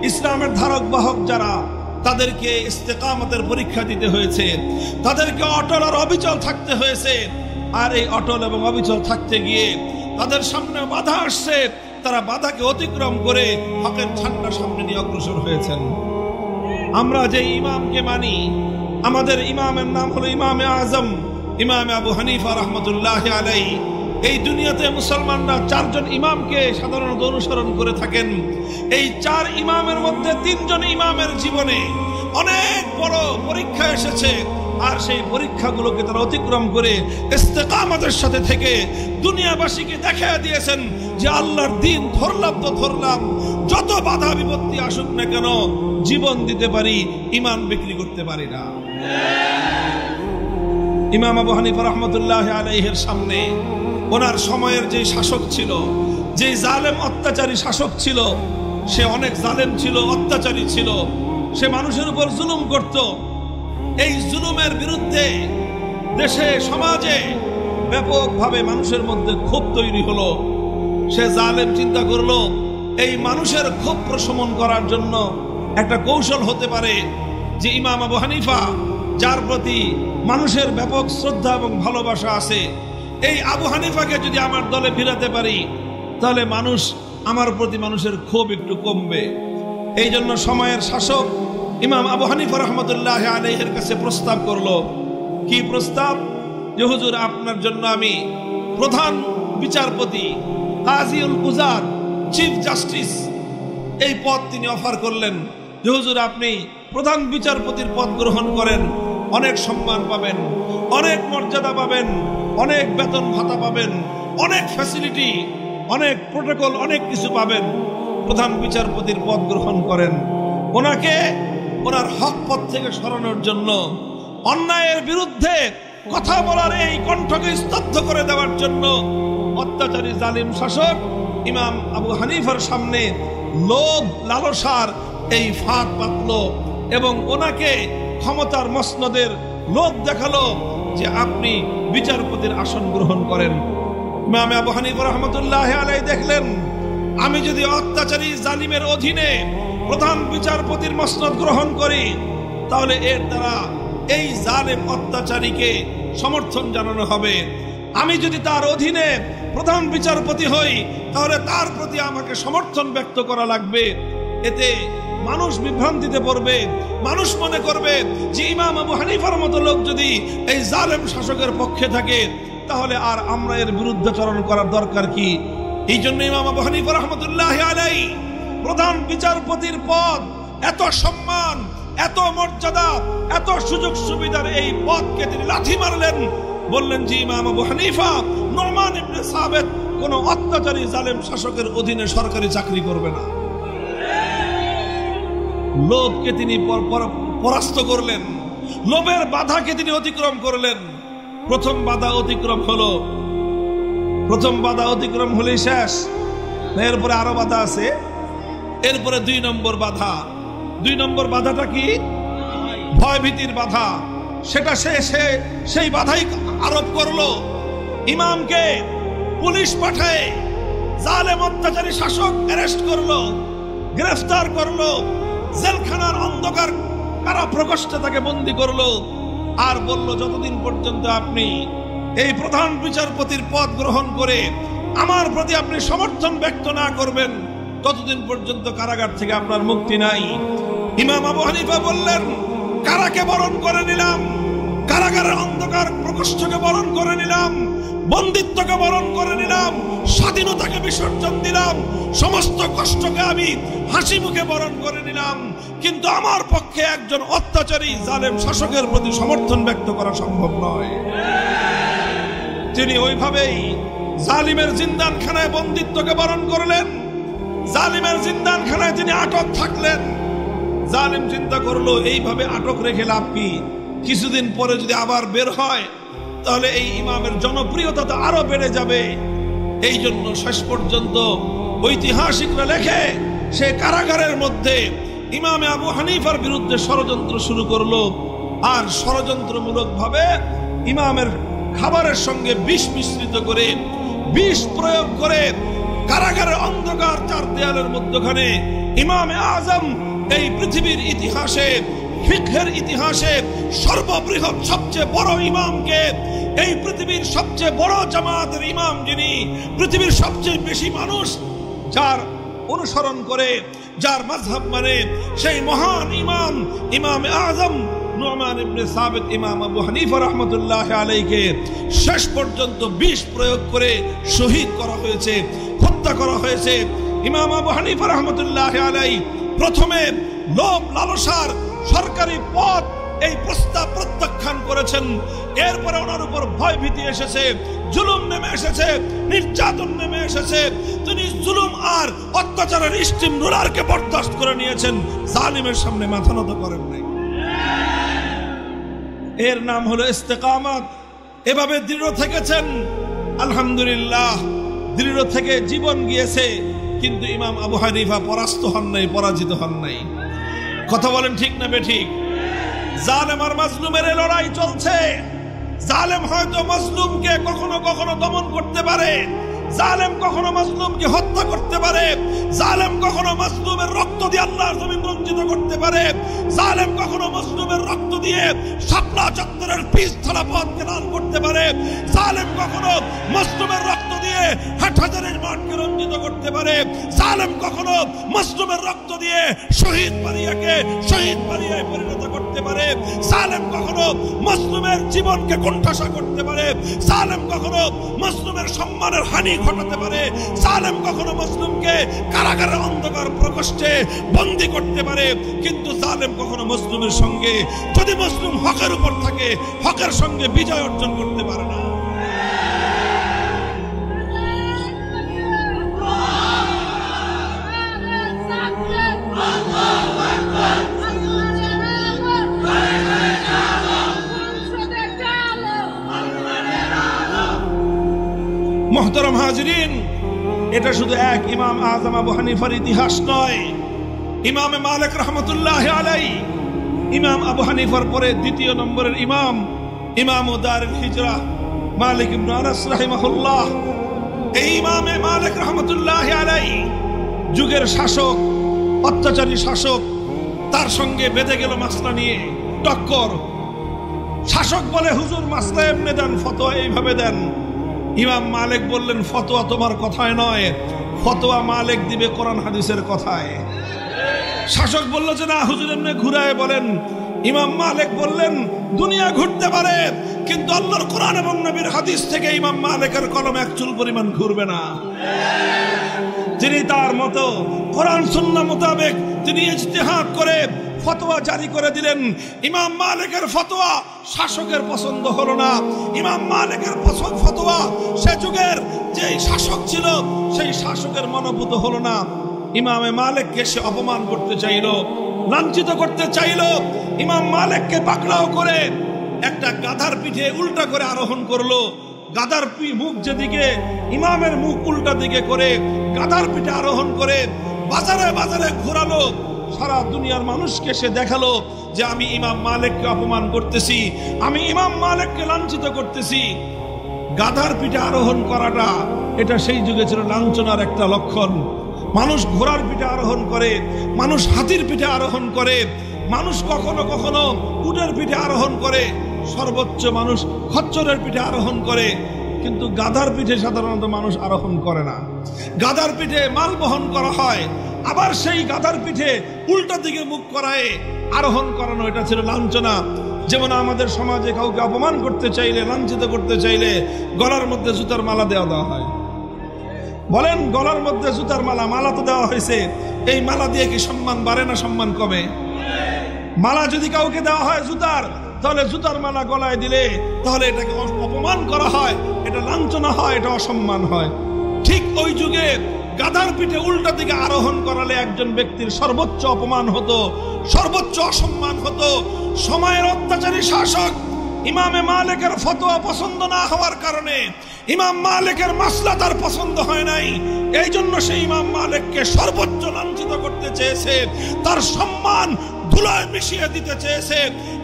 ইসলামের ধারক বাহক যারা, তাদেরকে ইস্তেকামতের পরীক্ষা দিতে হয়েছে, তাদেরকে অটল আর অবিচল থাকতে হয়েছে। আর এই অটল এবং অবিচল থাকতে গিয়ে তাদের সামনে বাধা আসছে, তারা বাধাকে অতিক্রম করে হকের ঝান্ডা সামনে নিয়ে অগ্রসর হয়েছেন। আমরা যে ইমামকে মানি, আমাদের ইমামের নাম হলো ইমামে আজম, ইমামে আবু হানিফা রহমতুল্লাহ আলাইহি। এই দুনিয়াতে মুসলমানরা 4 জন ইমামকে সাধারণত অনুসরণ করে থাকেন। এই 4 ইমামের মধ্যে 3 জন ইমামের জীবনে অনেক বড় পরীক্ষা এসেছে। আর সেই পরীক্ষাগুলোকে তারা অতিক্রম করে ইস্তেকামতের সাথে থেকে দুনিয়াবাসীকে দেখিয়ে দিয়েছেন যে আল্লাহর দ্বীন ধরলাম তো ধরলাম, যত বাধা বিপত্তি আসুক না কেন জীবন দিতে পারি, ঈমান বিক্রি করতে পারি না। ইমাম আবু হানিফা রহমতুল্লাহ আলাইহির সামনে ওনার সময়ের যে শাসক ছিল, যে জালেম অত্যাচারী শাসক ছিল, সে অনেক জালেম ছিল, অত্যাচারী ছিল, সে মানুষের উপর জুলুম করত। এই জুলুমের বিরুদ্ধে দেশে সমাজে ব্যাপকভাবে মানুষের মধ্যে ক্ষোভ তৈরি হলো। সে জালেম চিন্তা করলো এই মানুষের ক্ষোভ প্রশমন করার জন্য একটা কৌশল হতে পারে যে ইমাম আবু হানিফা, যার প্রতি মানুষের ব্যাপক শ্রদ্ধা এবং ভালোবাসা আছে, এই আবু হানিফাকে যদি আমার দলে ফিরাতে পারি তাহলে মানুষ আমার প্রতি মানুষের ক্ষোভ একটু কমবে। এই জন্য সময়ের শাসক ইমাম আবু হানিফা রহমতুল্লাহ আলাইহির কাছে প্রস্তাব করলো। কি প্রস্তাব? যে হুজুর, আপনার জন্য আমি প্রধান বিচারপতি, কাজীউল কুযাত, চিফ জাস্টিস, এই পদ তিনি অফার করলেন। যে হুজুর, আপনি প্রধান বিচারপতির পদ গ্রহণ করেন, অনেক সম্মান পাবেন, অনেক মর্যাদা পাবেন, অনেক বেতন ভাতা পাবেন, অনেক ফ্যাসিলিটি, অনেক প্রোটোকল, অনেক কিছু পাবেন। প্রধান বিচারপতির পদ গ্রহণ করেন। ওনাকে ওনার হক পথ থেকে সরানোর জন্য, অন্যায়ের বিরুদ্ধে কথা বলার এই কণ্ঠকে স্তব্ধ করে দেওয়ার জন্য অত্যাচারী জালিম শাসক ইমাম আবু হানিফার সামনে লোভ লালসার এই ফাঁদ পাতল এবং ওনাকে ক্ষমতার মসনদের লোভ দেখালো যে আপনি বিচারপতির আসন গ্রহণ করেন। ইমাম আবু হানিফা রহমতুল্লাহ আলাইহি দেখলেন, আমি যদি অত্যাচারী জালিমের অধীনে প্রধান বিচারপতির মসনদ গ্রহণ করি তাহলে এর দ্বারা এই জালেম অত্যাচারীকে সমর্থন জানানো হবে। আমি যদি তার অধীনে প্রধান বিচারপতি হই তাহলে তার প্রতি আমাকে সমর্থন ব্যক্ত করা লাগবে। এতে মানুষ বিভ্রান্তিতে পড়বে, মানুষ মনে করবে যে ইমাম আবু হানিফার মতো লোক যদি এই জালেম শাসকের পক্ষে থাকে তাহলে আর আমরা এর বিরুদ্ধাচরণ করার দরকার কি? এই জন্য ইমাম আবু হানিফা রহমতুল্লাহ আলাইহি প্রধান বিচারপতির পদ, এত সম্মান, এত মর্যাদা, এত সুযোগ সুবিধার এই পদকে তিনি লাথি মারলেন। বললেন যে ইমাম আবু হানিফা নুমান ইবনে সাবিত কোন অত্যাচারী জালেম শাসকের অধীনে সরকারি চাকরি করবে না। লোভকে তিনি পরাস্ত করলেন, লোভের বাধাকে তিনি অতিক্রম করলেন। প্রথম বাধা অতিক্রম হলো, প্রথম বাধা অতিক্রম হলেই শেষ, এরপরে আরো বাধা আছে। এরপরে 2 নম্বর বাধা। 2 নম্বর বাধাটা কি? ভয় ভীতির বাধা। সেটা সেই বাধাই আরোপ করলো। ইমামকে পুলিশ পাঠায় জালেম অত্যাচারী শাসক অ্যারেস্ট করলো, গ্রেফতার করলো, জেলখানার অন্ধকার কারা প্রকোষ্ঠে তাকে বন্দী করলো। আর বলল, যতদিন পর্যন্ত আপনি এই প্রধান বিচারপতির পদ গ্রহণ করে আমার প্রতি আপনি সমর্থন ব্যক্ত না করবেন ততদিন পর্যন্ত কারাগার থেকে আপনার মুক্তি নাই। ইমাম আবু হানিফা বললেন, কারাকে বরণ করে নিলাম, কারাগারের অন্ধকার প্রকোষ্ঠকে বরণ করে নিলাম, বন্দিত্বকে বরণ করে নিলাম, স্বাধীনতাকে বিসর্জন দিলাম, সমস্ত কষ্টকে আমি হাসি মুখে বরণ করে নিলাম, কিন্তু আমার পক্ষে একজন অত্যাচারী জালেম শাসকের প্রতি সমর্থন ব্যক্ত করা সম্ভব নয়। তিনি ওইভাবেই জালিমের জিন্দানখানায় বন্দিত্বকে বরণ করলেন, জালিমের জিন্দানখানায় তিনি আটক থাকলেন। জালিম চিন্তা করলো, এইভাবে আটক রেখে লাভ কি? কিছুদিন পরে যদি আবার বের হয় তাহলে এই ইমামের জনপ্রিয়তা তো আরো বেড়ে যাবে। এই জন্য শেষ পর্যন্ত ঐতিহাসিকরা লেখে সে কারাগারের মধ্যে ইমামে আবু হানিফার বিরুদ্ধে ষড়যন্ত্র শুরু করলো। আর ষড়যন্ত্রমূলক ভাবে ইমামের খাবারের সঙ্গে বিষ মিশ্রিত করে, বিষ প্রয়োগ করে কারাগারের অন্ধকার 4 দেয়ালের মধ্যখানে ইমামে আজম এই পৃথিবীর ইতিহাসে, ফিকহের ইতিহাসে সর্ববৃহৎ সবচেয়ে বড় ইমামকে, এই পৃথিবীর সবচেয়ে বড় জামাতের ইমাম, যিনি পৃথিবীর সবচেয়ে বেশি মানুষ যার অনুসরণ করে, যার মাযহাব মানে, সেই মহান ইমাম ইমামে আজম নুমান ইবনে সাবিত ইমাম আবু হানিফা রাহমাতুল্লাহি আলাইহিকে শেষ পর্যন্ত বিষ প্রয়োগ করে শহীদ করা হয়েছে, হত্যা করা হয়েছে। ইমাম আবু হানিফা রাহমাতুল্লাহি আলাইহি প্রথমে লোভ লালসার সরকারি পদ এই প্রস্তাব প্রত্যাখ্যান করেছেন। এরপরে ওনার উপর ভয় ভীতি এসেছে, জুলুম নেমে এসেছে, নির্যাতন নেমে এসেছে। তিনি জুলুম আর অত্যাচারের স্টিম রোলারকে বরদাস্ত করে নিয়েছেন, জালিমের সামনে মাথা নত করেন নাই। এর নাম হলো ইস্তেকামত। এভাবে দৃঢ় থেকেছেন, আলহামদুলিল্লাহ, দৃঢ় থেকে জীবন গিয়েছে। কিন্তু ইমাম আবু হানিফা পরাস্ত হন নাই, পরাজিত হন নাই। কথা বলেন ঠিক না বেঠিক? জালেম আর মাজলুমের লড়াই চলছে। জালেম হয়তো মাজলুমকে কখনো কখনো দমন করতে পারে, জালেম কখনো মাজলুমকে হত্যা করতে পারে, জালেম কখনো মাজলুমের রক্ত দিয়ে আল্লাহর জমিন রঞ্জিত করতে পারে, জালেম কখনো মাজলুমের রক্ত দিয়ে শাপলা চত্বরের পিছতলা পথকে দান করতে পারে, জালেম কখনো মাজলুমের রক্ত দিয়ে হাটহাজারীর মাঠকে রঞ্জিত করতে পারে, জালেম কখনো মাজলুমের রক্ত দিয়ে শহীদ পারিয়াকে শহীদ পারিয়ায় পরিণত করতে পারে, জালেম কখনো মাজলুমের জীবনকে কোণঠাসা করতে পারে, জালেম কখনো মাজলুমের সম্মানের হানি ঘটাতে পারে, জালেম কখনো মাজলুমকে কারাগারের অন্ধকার প্রকোষ্ঠে বন্দী করতে পারে। কিন্তু জালেম কখনো মাজলুমের সঙ্গে, যদি মাজলুম হকের উপর থাকে, হকের সঙ্গে বিজয় অর্জন করতে পারে না। মুহতারাম হাজিরিন, এটা শুধু এক ইমাম আযম আবু হানিফার ইতিহাস নয়। ইমাম মালিক রাহমাতুল্লাহ আলাইহি, ইমাম আবু হানিফার পরে দ্বিতীয় নম্বরের ইমাম, ইমাম দারুল হিজরা মালিক ইবনে আনাস রাহিমাহুল্লাহ। এই ইমামে মালিক রাহমাতুল্লাহ আলাইহি যুগের শাসক, অত্যাচারী শাসক, তার সঙ্গে বেঁধে গেল মাসলা নিয়ে টক্কর। শাসক বলে হুজুর মাসলা এমনি দেন, ফতোয়া এইভাবে দেন। ইমাম মালিক বললেন ফতোয়া তোমার কথায় নয়, ফতোয়া মালিক দিবে কোরআন হাদিসের কথায়। শাসক বলল যে না হুজুর এমনি ঘুরায় বলেন। ইমাম মালিক বললেন দুনিয়া ঘুরতে পারে, কিন্তু আল্লাহর কোরআন এবং নবীর হাদিস থেকে ইমাম মালিকের কলম এক চুল পরিমাণ ঘুরবে না। তিনি তার মতো কোরআন সুন্নাহ মোতাবেক তিনি ইজতিহাদ করে ফতোয়া জারি করে দিলেন। ইমাম মালিকের ফতোয়া শাসকের পছন্দ হলো না। ইমাম মালিকের ফতোয়া সে যুগের যে শাসক ছিল সেই শাসকের মনোভূত হলো না। ইমামে মালিককে সে অপমান করতে চাইল, লাঞ্ছিত করতে চাইল। ইমাম মালিককে পাকড়াও করে একটা গাধার পিঠে উল্টা করে আরোহণ করলো। গাধার মুখ যেদিকে, ইমামের মুখ উল্টা দিকে করে গাধার পিঠে আরোহণ করে বাজারে বাজারে ঘোরালো। সারা দুনিয়ার মানুষকে সে দেখালো যে আমি ইমাম মালিককে অপমান করতেছি, আমি ইমাম মালিককে লাঞ্ছিত করতেছি। গাধার পিঠে আরোহণ করাটা এটা সেই যুগে ছিল লাঞ্ছনার একটা লক্ষণ। মানুষ ঘোড়ার পিঠে আরোহণ করে, মানুষ হাতির পিঠে আরোহণ করে, মানুষ কখনো কখনো উটের পিঠে আরোহণ করে, সর্বোচ্চ মানুষ খচ্চরের পিঠে আরোহণ করে, কিন্তু গাধার পিঠে সাধারণত মানুষ আরোহণ করে না। গাধার পিঠে মাল বহন করা হয়, আবার সেই গাধার পিঠে উল্টা দিকে মুখ করায় আরোহণ করানো, এটা ছিল লাঞ্ছনা। যেমন আমাদের সমাজে কাউকে অপমান করতে চাইলে, লাঞ্ছিত করতে চাইলে গলার মধ্যে জুতার মালা দেওয়া হয়। বলেন গলার মধ্যে জুতার মালা, মালা তো দেওয়া হয়েছে, এই মালা দিয়ে কি সম্মান বাড়ে না সম্মান কমে? মালা যদি কাউকে দেওয়া হয় জুতার, তাহলে জুতার মালা গলায় দিলে তাহলে এটাকে অপমান করা হয়, এটা লাঞ্ছনা হয়, এটা অসম্মান হয়। ঠিক ওই যুগে গাধার পিঠে উল্টা দিকে আরোহণ করালে একজন ব্যক্তির সর্বোচ্চ অপমান হতো, সর্বোচ্চ অসম্মান হতো। সময়ের অত্যাচারী শাসক ইমামে মালিকের ফতোয়া পছন্দ না হওয়ার কারণে, ইমাম মালিকের মাসলা তার পছন্দ হয় নাই, এই জন্য সে ইমাম মালিককে সর্বোচ্চ লাঞ্ছিত করতে চেয়েছে, তার সম্মান ধুলায় মিশিয়ে দিতে চেয়েছে।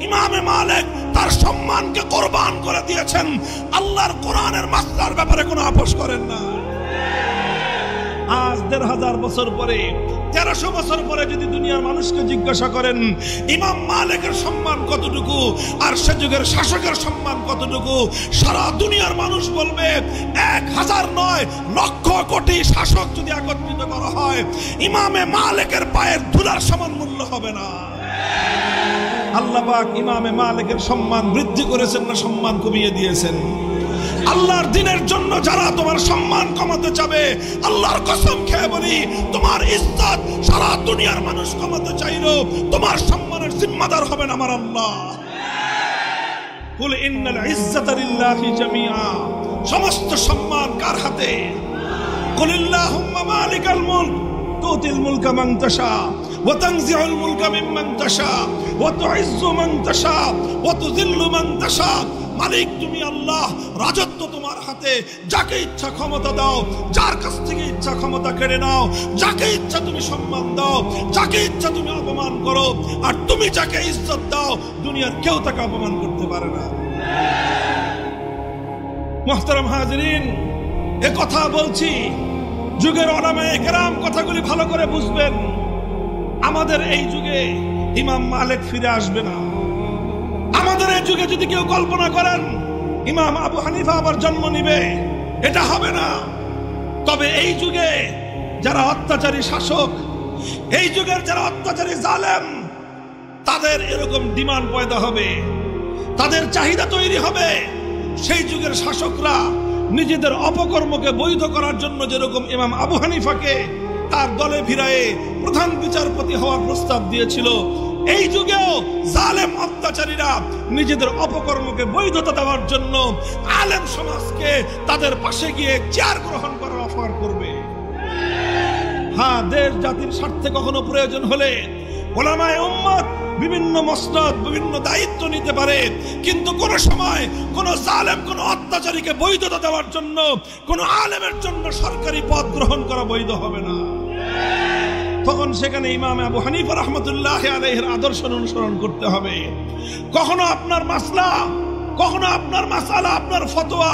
ইমামে মালিক তার সম্মানকে কোরবান করে দিয়েছেন, আল্লাহর কোরআনের মাসলার ব্যাপারে কোনো আপোষ করেন না। আজ ১৫০০ বছর পরে, ১৩০০ বছর পরে যদি দুনিয়ার মানুষকে জিজ্ঞাসা করেন ইমাম মালিকের সম্মান কতটুকু আর সে যুগের শাসকের সম্মান কতটুকু, সারা দুনিয়ার মানুষ বলবে ১০০০ নয়, লক্ষ কোটি শাসক যদি একত্রিত করা হয় ইমামে মালিকের পায়ের ধুলার সমান মূল্য হবে না। আল্লাহ পাক ইমামে মালিকের সম্মান বৃদ্ধি করেছেন না সম্মান কমিয়ে দিয়েছেন? আল্লাহর দ্বীনের জন্য যারা তোমার সম্মান কমাতে চাবে, আল্লাহর কসম খেয়ে বলি তোমার ইজ্জত সারা দুনিয়ার মানুষ কমাতে চাইলো, তোমার সম্মানের জিম্মাদার হবেন আমার আল্লাহ। কুল ইন্নাল ইজ্জাতা লিল্লাহি জামিআ, সমস্ত সম্মান কার হাতে? কুলিল্লাহুম্মা মালিকাল মুলক তুতিল মুলকা মান তাশা ওয়া তানজিউল মুলকা মিম্মান তাশা ওয়া তুইজ্জু মান তাশা ওয়া তুযিল্লু মান তাশা। মালিক তুমি আল্লাহ, রাজত্ব তোমার হাতে, যাকে ইচ্ছা ক্ষমতা দাও, যার কাছ থেকে ইচ্ছা ক্ষমতা কেড়ে নাও, যাকে ইচ্ছা তুমি সম্মান দাও, যাকে ইচ্ছা তুমি অপমান করো, আর তুমি যাকে ইজ্জত দাও দুনিয়ার কেউ তাকে অপমান করতে পারে না। মুহতারাম হাজিরিন, এ কথা বলছি, যুগের উলামায়ে কেরাম কথাগুলি ভালো করে বুঝবেন। আমাদের এই যুগে ইমাম মালিক ফিরে আসবে না। আমাদের এই যুগে যদি কেউ কল্পনা করেন ইমাম আবু হানিফা আবার জন্ম নিবে, এটা হবে না। তবে এই যুগে যারা অত্যাচারী শাসক, এই যুগের যারা অত্যাচারী জালেম, তাদের এরকম ডিমান্ড পয়দা হবে, তাদের চাহিদা তৈরি হবে। সেই যুগের শাসকরা নিজেদের অপকর্মকে বৈধ করার জন্য যেরকম ইমাম আবু হানিফাকে তার দলে ভিড়ায়ে প্রধান বিচারপতি হওয়ার প্রস্তাব দিয়েছিল, এই যুগেও জালেম অত্যাচারীরা নিজেদের অপকর্মকে বৈধতা দেওয়ার জন্য আলেম সমাজকে তাদের পাশে গিয়ে চেয়ার গ্রহণ করার অফার করবে। হ্যাঁ, দেশ জাতির স্বার্থে কখনো প্রয়োজন হলে উলামায়ে উম্মত বিভিন্ন মসনদ, বিভিন্ন দায়িত্ব নিতে পারে, কিন্তু কোন সময় কোন জালেম, কোন অত্যাচারীকে বৈধতা দেওয়ার জন্য কোন আলেমের জন্য সরকারি পদ গ্রহণ করা বৈধ হবে না। তখন সেখানে ইমাম আবু হানিফা রাহমাতুল্লাহি আলাইহির আদর্শ অনুসরণ করতে হবে। কখনো আপনার মাসলা, কখনো আপনার মাসালা, আপনার ফতোয়া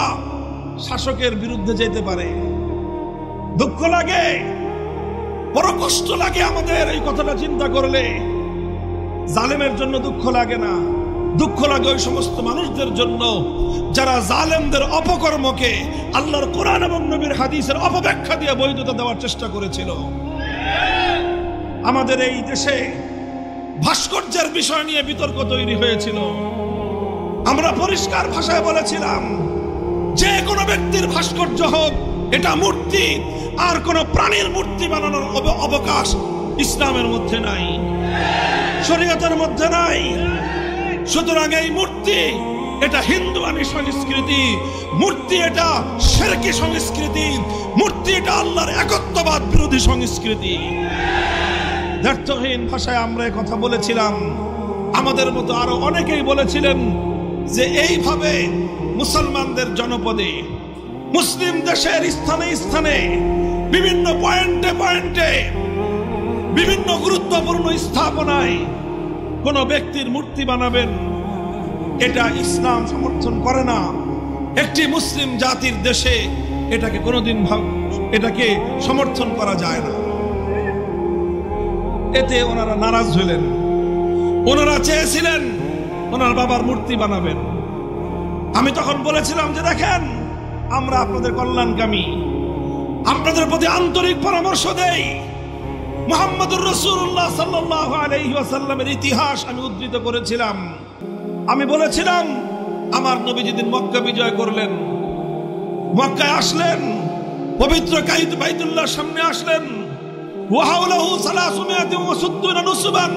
শাসকের বিরুদ্ধে যেতে পারে। দুঃখ লাগে, বড় কষ্ট লাগে আমাদের এই কথাটা চিন্তা করলে। জালেমের জন্য দুঃখ লাগে না, দুঃখ লাগে ওই সমস্ত মানুষদের জন্য যারা জালেমদের অপকর্মকে আল্লাহর কোরআন এবং নবীর হাদিসের অপব্যাখ্যা দিয়ে বৈধতা দেওয়ার চেষ্টা করেছিল। আমাদের এই দেশে ভাস্কর্যের বিষয় নিয়ে বিতর্ক তৈরি হয়েছিল। আমরা পরিষ্কার ভাষায় বলেছিলাম, যে কোনো ব্যক্তির ভাস্কর্য হোক, এটা মূর্তি, আর কোন প্রাণীর মূর্তি বানানোর অবকাশ ইসলামের মধ্যে নাই, শরীয়তের মধ্যে নাই। সুতরাং এই মূর্তি এটা হিন্দুয়ানি সংস্কৃতি, মূর্তি এটা শিরকি সংস্কৃতি, মূর্তি এটা আল্লাহর একত্ববাদ বিরোধী সংস্কৃতি। দ্ব্যর্থহীন ভাষায় আমরা কথা বলেছিলাম। আমাদের মতো আরো অনেকেই বলেছিলেন যে এইভাবে মুসলমানদের জনপদে, মুসলিম দেশের স্থানে স্থানে, বিভিন্ন পয়েন্টে পয়েন্টে, বিভিন্ন গুরুত্বপূর্ণ স্থাপনায় কোন ব্যক্তির মূর্তি বানাবেন, এটা ইসলাম সমর্থন করে না। একটি মুসলিম জাতির দেশে এটাকে কোনোদিন এটাকে সমর্থন করা যায় না। এতে ওনারা নারাজ হলেন। ওনারা চেয়েছিলেন ওনার বাবার মূর্তি বানাবেন। আমি তখন বলেছিলাম যে দেখেন, আমরা আপনাদের কল্যাণকামী, আপনাদের প্রতি আন্তরিক পরামর্শ দেই। মুহাম্মদুর রাসূলুল্লাহ সাল্লাল্লাহু আলাইহি ওয়াসাল্লামের ইতিহাস আমি উদ্ধৃত করেছিলাম। আমি বলেছিলাম, আমার নবী যেদিন মক্কা বিজয় করলেন, মক্কায় আসলেন, পবিত্র বাইতুল্লাহর সামনে আসলেন, ওয়া হাওলাহু 360 নুসবান।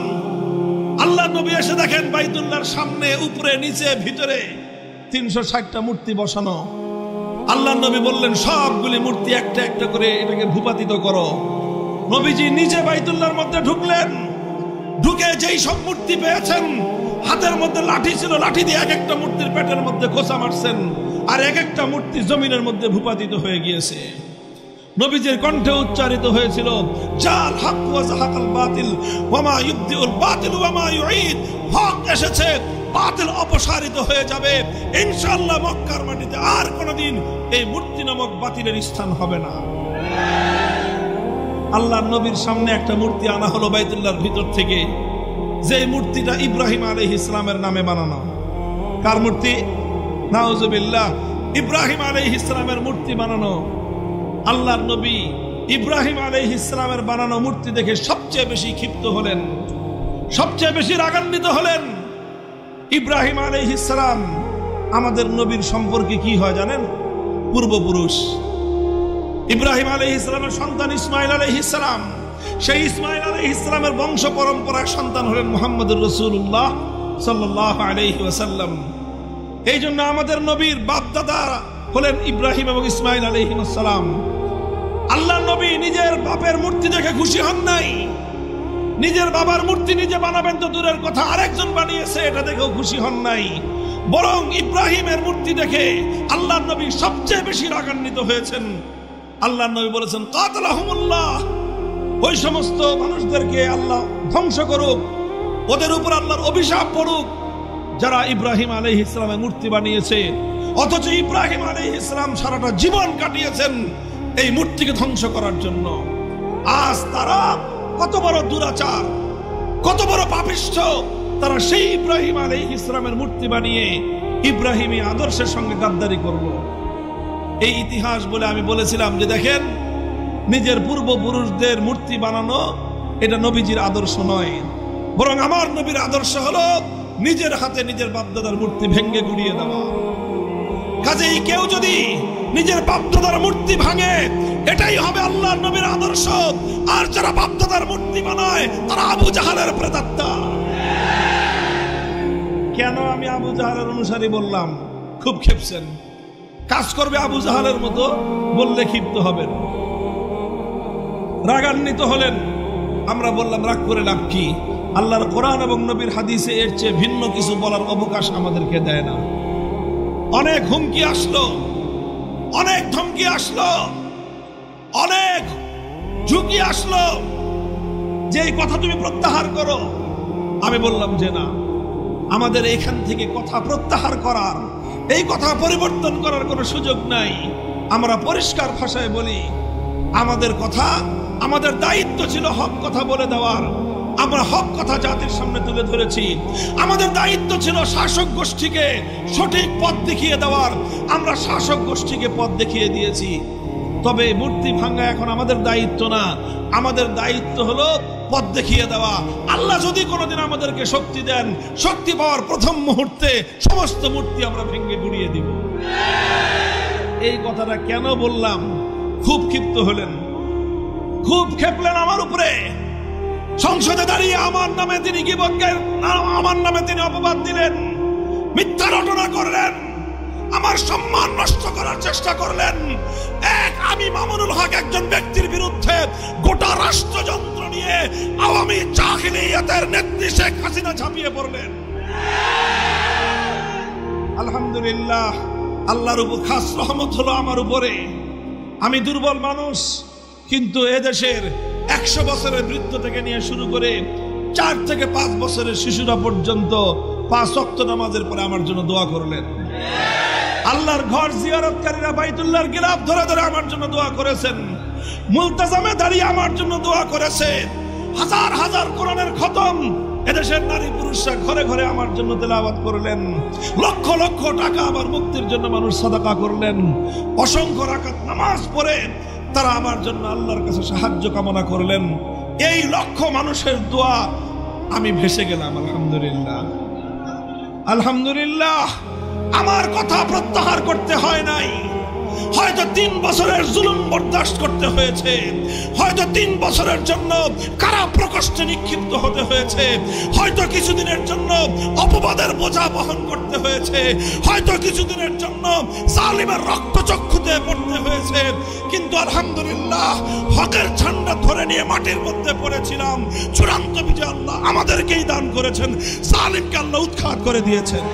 আল্লাহ নবী এসে দেখেন বাইতুল্লাহর সামনে, উপরে, নিচে, ভিতরে 360টা মূর্তি বসানো। আল্লাহ নবী বললেন, সবগুলি মূর্তি একটা একটা করে এটাকে ভূপাতিত করো। নবীজি নিজে বাইতুল্লাহর মধ্যে ঢুকলেন, ঢুকে যেই সব মূর্তি পেয়েছেন, হাতের মধ্যে লাঠি ছিল, লাঠি দিয়ে এক একটা মূর্তির পেটের মধ্যে খোঁচা মারছেন, আর এক একটা মূর্তি জমিনের মধ্যে ভূপাতিত হয়ে গিয়েছে। নবীজির কণ্ঠে উচ্চারিত হয়েছিল, জাল হক ওয়া যাহাকাল বাতিল ওয়া মা ইউবদিউল বাতিল ওয়া মা ইউঈদ। হক এসেছে, বাতিল অপসারিত হয়ে যাবে ইনশাআল্লাহ। মক্কার মাটিতে আর কোনোদিন এই মূর্তি নামক বাতিলের স্থান হবে না। আল্লাহর নবীর সামনে একটা মূর্তি আনা হলো বাইতুল্লাহর ভিতর থেকে, যে মূর্তিটা ইব্রাহিম আলাইহিস সালামের নামে বানানো। কার মূর্তি? নাউজুবিল্লাহ, ইব্রাহিম আলাইহিস সালামের মূর্তি বানানো। আল্লাহর নবী ইব্রাহিম আলাইহিস সালামের বানানো মূর্তি দেখে সবচেয়ে বেশি ক্ষিপ্ত হলেন, সবচেয়ে বেশি রাগান্বিত হলেন। ইব্রাহিম আলাইহিস সালাম আমাদের নবীর সম্পর্কে কি হয় জানেন? পূর্বপুরুষ। ইব্রাহিম আলাইহিস সালামের সন্তান ইসমাঈল আলাইহিস সালাম, সেই ইসমাঈল আলাইহিস সালামের বংশ পরম্পরার সন্তান হলেন মুহাম্মদুর রাসূলুল্লাহ সাল্লাল্লাহু আলাইহি ওয়াসাল্লাম। এই জন্য আমাদের নবীর বাপ দাদা হলেন ইব্রাহিম এবং ইসমাঈল আলাইহিস সালাম। আল্লাহ নবী নিজের বাপের মূর্তি দেখে খুশি হন নাই, নিজের বাবার মূর্তি নিজে বানাবেন তো দূরের কথা, আরেকজন বানিয়েছে এটা দেখেও খুশি হন নাই। বরং ইব্রাহিমের মূর্তি দেখে আল্লাহ নবী সবচেয়ে বেশি রাগান্বিত হয়েছেন। আল্লাহ নবী বলেছেন, কাতালাহুমুল্লাহ, ওই সমস্ত মানুষদেরকে আল্লাহ ধ্বংস করুক, ওদের উপর আল্লাহর অভিশাপ পড়ুক যারা ইব্রাহিম আলাইহিস সালামের মূর্তি বানিয়েছে। অথচ ইব্রাহিম আলাইহিস সালাম সারাটা জীবন কাটিয়েছেন এই মূর্তিকে ধ্বংস করার জন্য। আজ তারা কত বড় দুরাচার, কত বড় পাপিষ্ঠ, তারা সেই ইব্রাহিম আলাইহিস সালামের মূর্তি বানিয়ে ইব্রাহিমী আদর্শের সঙ্গে গাদ্দারি করলো। এই ইতিহাস বলে আমি বলেছিলাম যে দেখেন, নিজের পূর্বপুরুষদের মূর্তি বানানো এটা নবীজির আদর্শ নয়, বরং আমার নবীর আদর্শ হলো নিজের হাতে নিজের বাপদাদার মূর্তি ভেঙে গুড়িয়ে দেওয়া। কাজেই কেউ যদি নিজের বাপদাদার মূর্তি ভাঙে, এটাই হবে আল্লাহর নবীর আদর্শ। আর যারা বাপদাদার মূর্তি বানায় তারা আবু জাহালের প্রেতাত্মা। কেন আমি আবু জাহালের অনুসারী বললাম? খুব ক্ষেপছেন, কাজ করবে আবু জাহালের মতো বললে ক্ষিপ্ত হবেন, রাগান্বিত হলেন। আমরা বললাম রাগ করে লাভ কি? আল্লাহর কোরআন এবং নবীর হাদিসে এর চেয়ে ভিন্ন কিছু বলার অবকাশ আমাদেরকে দেয় না। অনেক হুমকি আসলো, অনেক ধমকি আসলো, অনেক ঝুঁকি আসলো যে এই কথা তুমি প্রত্যাহার করো। আমি বললাম যে না, আমাদের এখান থেকে কথা প্রত্যাহার করার, এই কথা পরিবর্তন করার কোনো সুযোগ নাই। আমরা পরিষ্কার ভাষায় বলি, আমাদের কথা, আমাদের দায়িত্ব ছিল হক কথা বলে দেওয়ার। আমরা হক কথা জাতির সামনে তুলে ধরেছি। আমাদের দায়িত্ব ছিল শাসক গোষ্ঠীকে সঠিক পথ দেখিয়ে দেওয়ার। আমরা শাসক গোষ্ঠীকে পথ দেখিয়ে দিয়েছি। তবে মূর্তি ভাঙা এখন আমাদের দায়িত্ব না, আমাদের দায়িত্ব হলো পথ দেখিয়ে দেওয়া। আল্লাহ যদি কোনোদিন আমাদেরকে শক্তি দেন, শক্তি পাওয়ার প্রথম মুহূর্তে সমস্ত মূর্তি আমরা ভেঙে গুড়িয়ে দিব। এই কথাটা কেন বললাম? খুব ক্ষিপ্ত হলেন, খুব খেপলেন আমার উপরে। সংসদে দাঁড়িয়ে আমার নামে তিনি গীবত, আমার নামে তিনি অপবাদ দিলেন, মিথ্যা রটনা করলেন, আমার সম্মান নষ্ট করার চেষ্টা করলেন। এক আমি মামুনুল হক একজন ব্যক্তির বিরুদ্ধে গোটা রাষ্ট্রযন্ত্র নিয়ে আওয়ামী জাহিলিয়াতের নেত্রী শেখ হাসিনা ঝাঁপিয়ে পড়লেন। আলহামদুলিল্লাহ, আল্লাহর উপর খাস রহমত হলো আমার উপরে। আমি দুর্বল মানুষ, কিন্তু এদেশের 100 বছরের বৃদ্ধ থেকে নিয়ে শুরু করে 4 থেকে 5 বছরের শিশুরা পর্যন্ত 5 ওয়াক্ত নামাজের পরে আমার জন্য দোয়া করলেন। আল্লাহর ঘর জিয়ারতকারীরা বাইতুল্লাহর গিলাফ ধরে ধরে আমার জন্য দোয়া করেছেন। মুলতাজামে দাঁড়িয়ে আমার জন্য দোয়া করেছে। হাজার হাজার কোরআনের খতম এদেশের নারী পুরুষরা ঘরে ঘরে আমার জন্য তেলাওয়াত করলেন। লক্ষ লক্ষ টাকা আমার মুক্তির জন্য মানুষ সাদাকা করলেন। অসংখ্য রাকাত নামাজ পড়ে তারা আমার জন্য আল্লাহর কাছে সাহায্য কামনা করলেন। এই লক্ষ মানুষের দোয়া আমি ভেসে গেলাম। আলহামদুলিল্লাহ, আলহামদুলিল্লাহ। আমার কথা প্রত্যাহার করতে হয় নাই। হয়তো 3 বছরের জুলুম বরদাস্ত করতে হয়েছে, হয়তো 3 বছরের জন্য কারা প্রকোষ্ঠে নিক্ষিপ্ত হতে হয়েছে, হয়তো কিছুদিনের জন্য অপবাদের বোঝা বহন করতে হয়েছে, হয়তো কিছুদিনের জন্য জালিমের রক্তচক্ষুতে পড়তে হয়েছে, কিন্তু আলহামদুলিল্লাহ হকের ঝান্ডা ধরে নিয়ে মাটির মধ্যে পড়েছিলাম। চূড়ান্ত বিজয় আল্লাহ আমাদেরকেই দান করেছেন, জালিমকে আল্লাহ উৎখাত করে দিয়েছেন।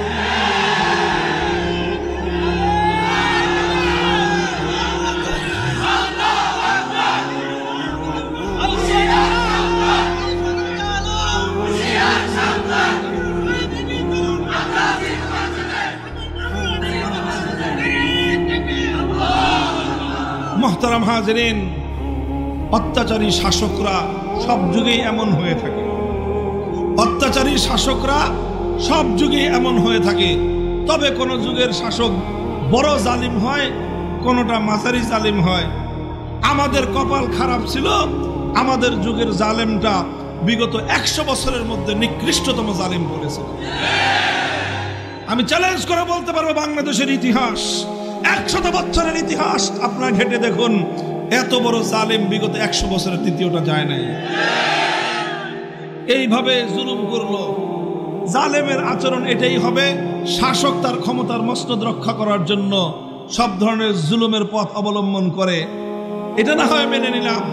মোহতারাম হাজরিন, অত্যাচারী শাসকরা সব যুগেই এমন হয়ে থাকে। অত্যাচারী শাসকরা সব যুগেই এমন হয়ে থাকে। তবে কোন যুগের শাসক বড় জালিম হয়, কোনটা মাঝারি জালিম হয়। আমাদের কপাল খারাপ ছিল, আমাদের যুগের জালেমটা বিগত 100 বছরের মধ্যে নিকৃষ্টতম জালিম বলেছে। আমি চ্যালেঞ্জ করে বলতে পারবো, বাংলাদেশের ইতিহাস 100 বছরের ইতিহাস আপনারা ঘেটে দেখুন, এত বড় জালিম বিগত 100 বছরের তৃতীয়টা যায় নাই। এইভাবে জুলুম করলো। জালেমের আচরণ এটাই হবে, শাসক তার ক্ষমতার মসনদ রক্ষা করার জন্য সব ধরনের জুলুমের পথ অবলম্বন করে। এটা না হয় মেনে নিলাম,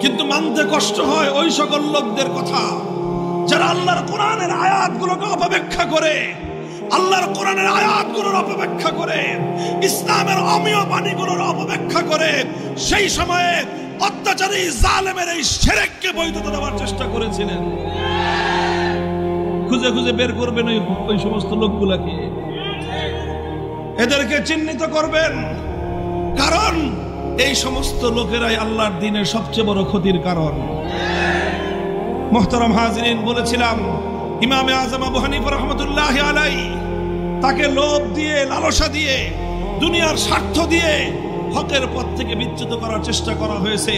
কিন্তু মানতে কষ্ট হয় ওই সকল লোকদের কথা যারা আল্লাহর কোরআনের আয়াতগুলোকে অপব্যাখ্যা করে, আল্লাহর কোরআনের আয়াতগুলোর অপব্যাখ্যা করে, ইসলামের অমীয় বাণীগুলোর অপব্যাখ্যা করে সেই সময়ে অত্যাচারী জালেমের এই শিরককে বৈধতা দেওয়ার চেষ্টা করেছিলেন। খুঁজে খুঁজে বের করবেন ওই সমস্ত লোকগুলাকে। এদেরকে চিহ্নিত করবেন, কারণ এই সমস্ত লোকেরাই আল্লাহর দ্বীনের সবচেয়ে বড় ক্ষতির কারণ। মুহতারাম হাজিরিন, বলেছিলাম ইমামে আজম আবু হানিফা রাহমাতুল্লাহি আলাইহি তাকে লোভ দিয়ে, লালসা দিয়ে, দুনিয়ার স্বার্থ দিয়ে হকের পথ থেকে বিচ্যুত করার চেষ্টা করা হয়েছে।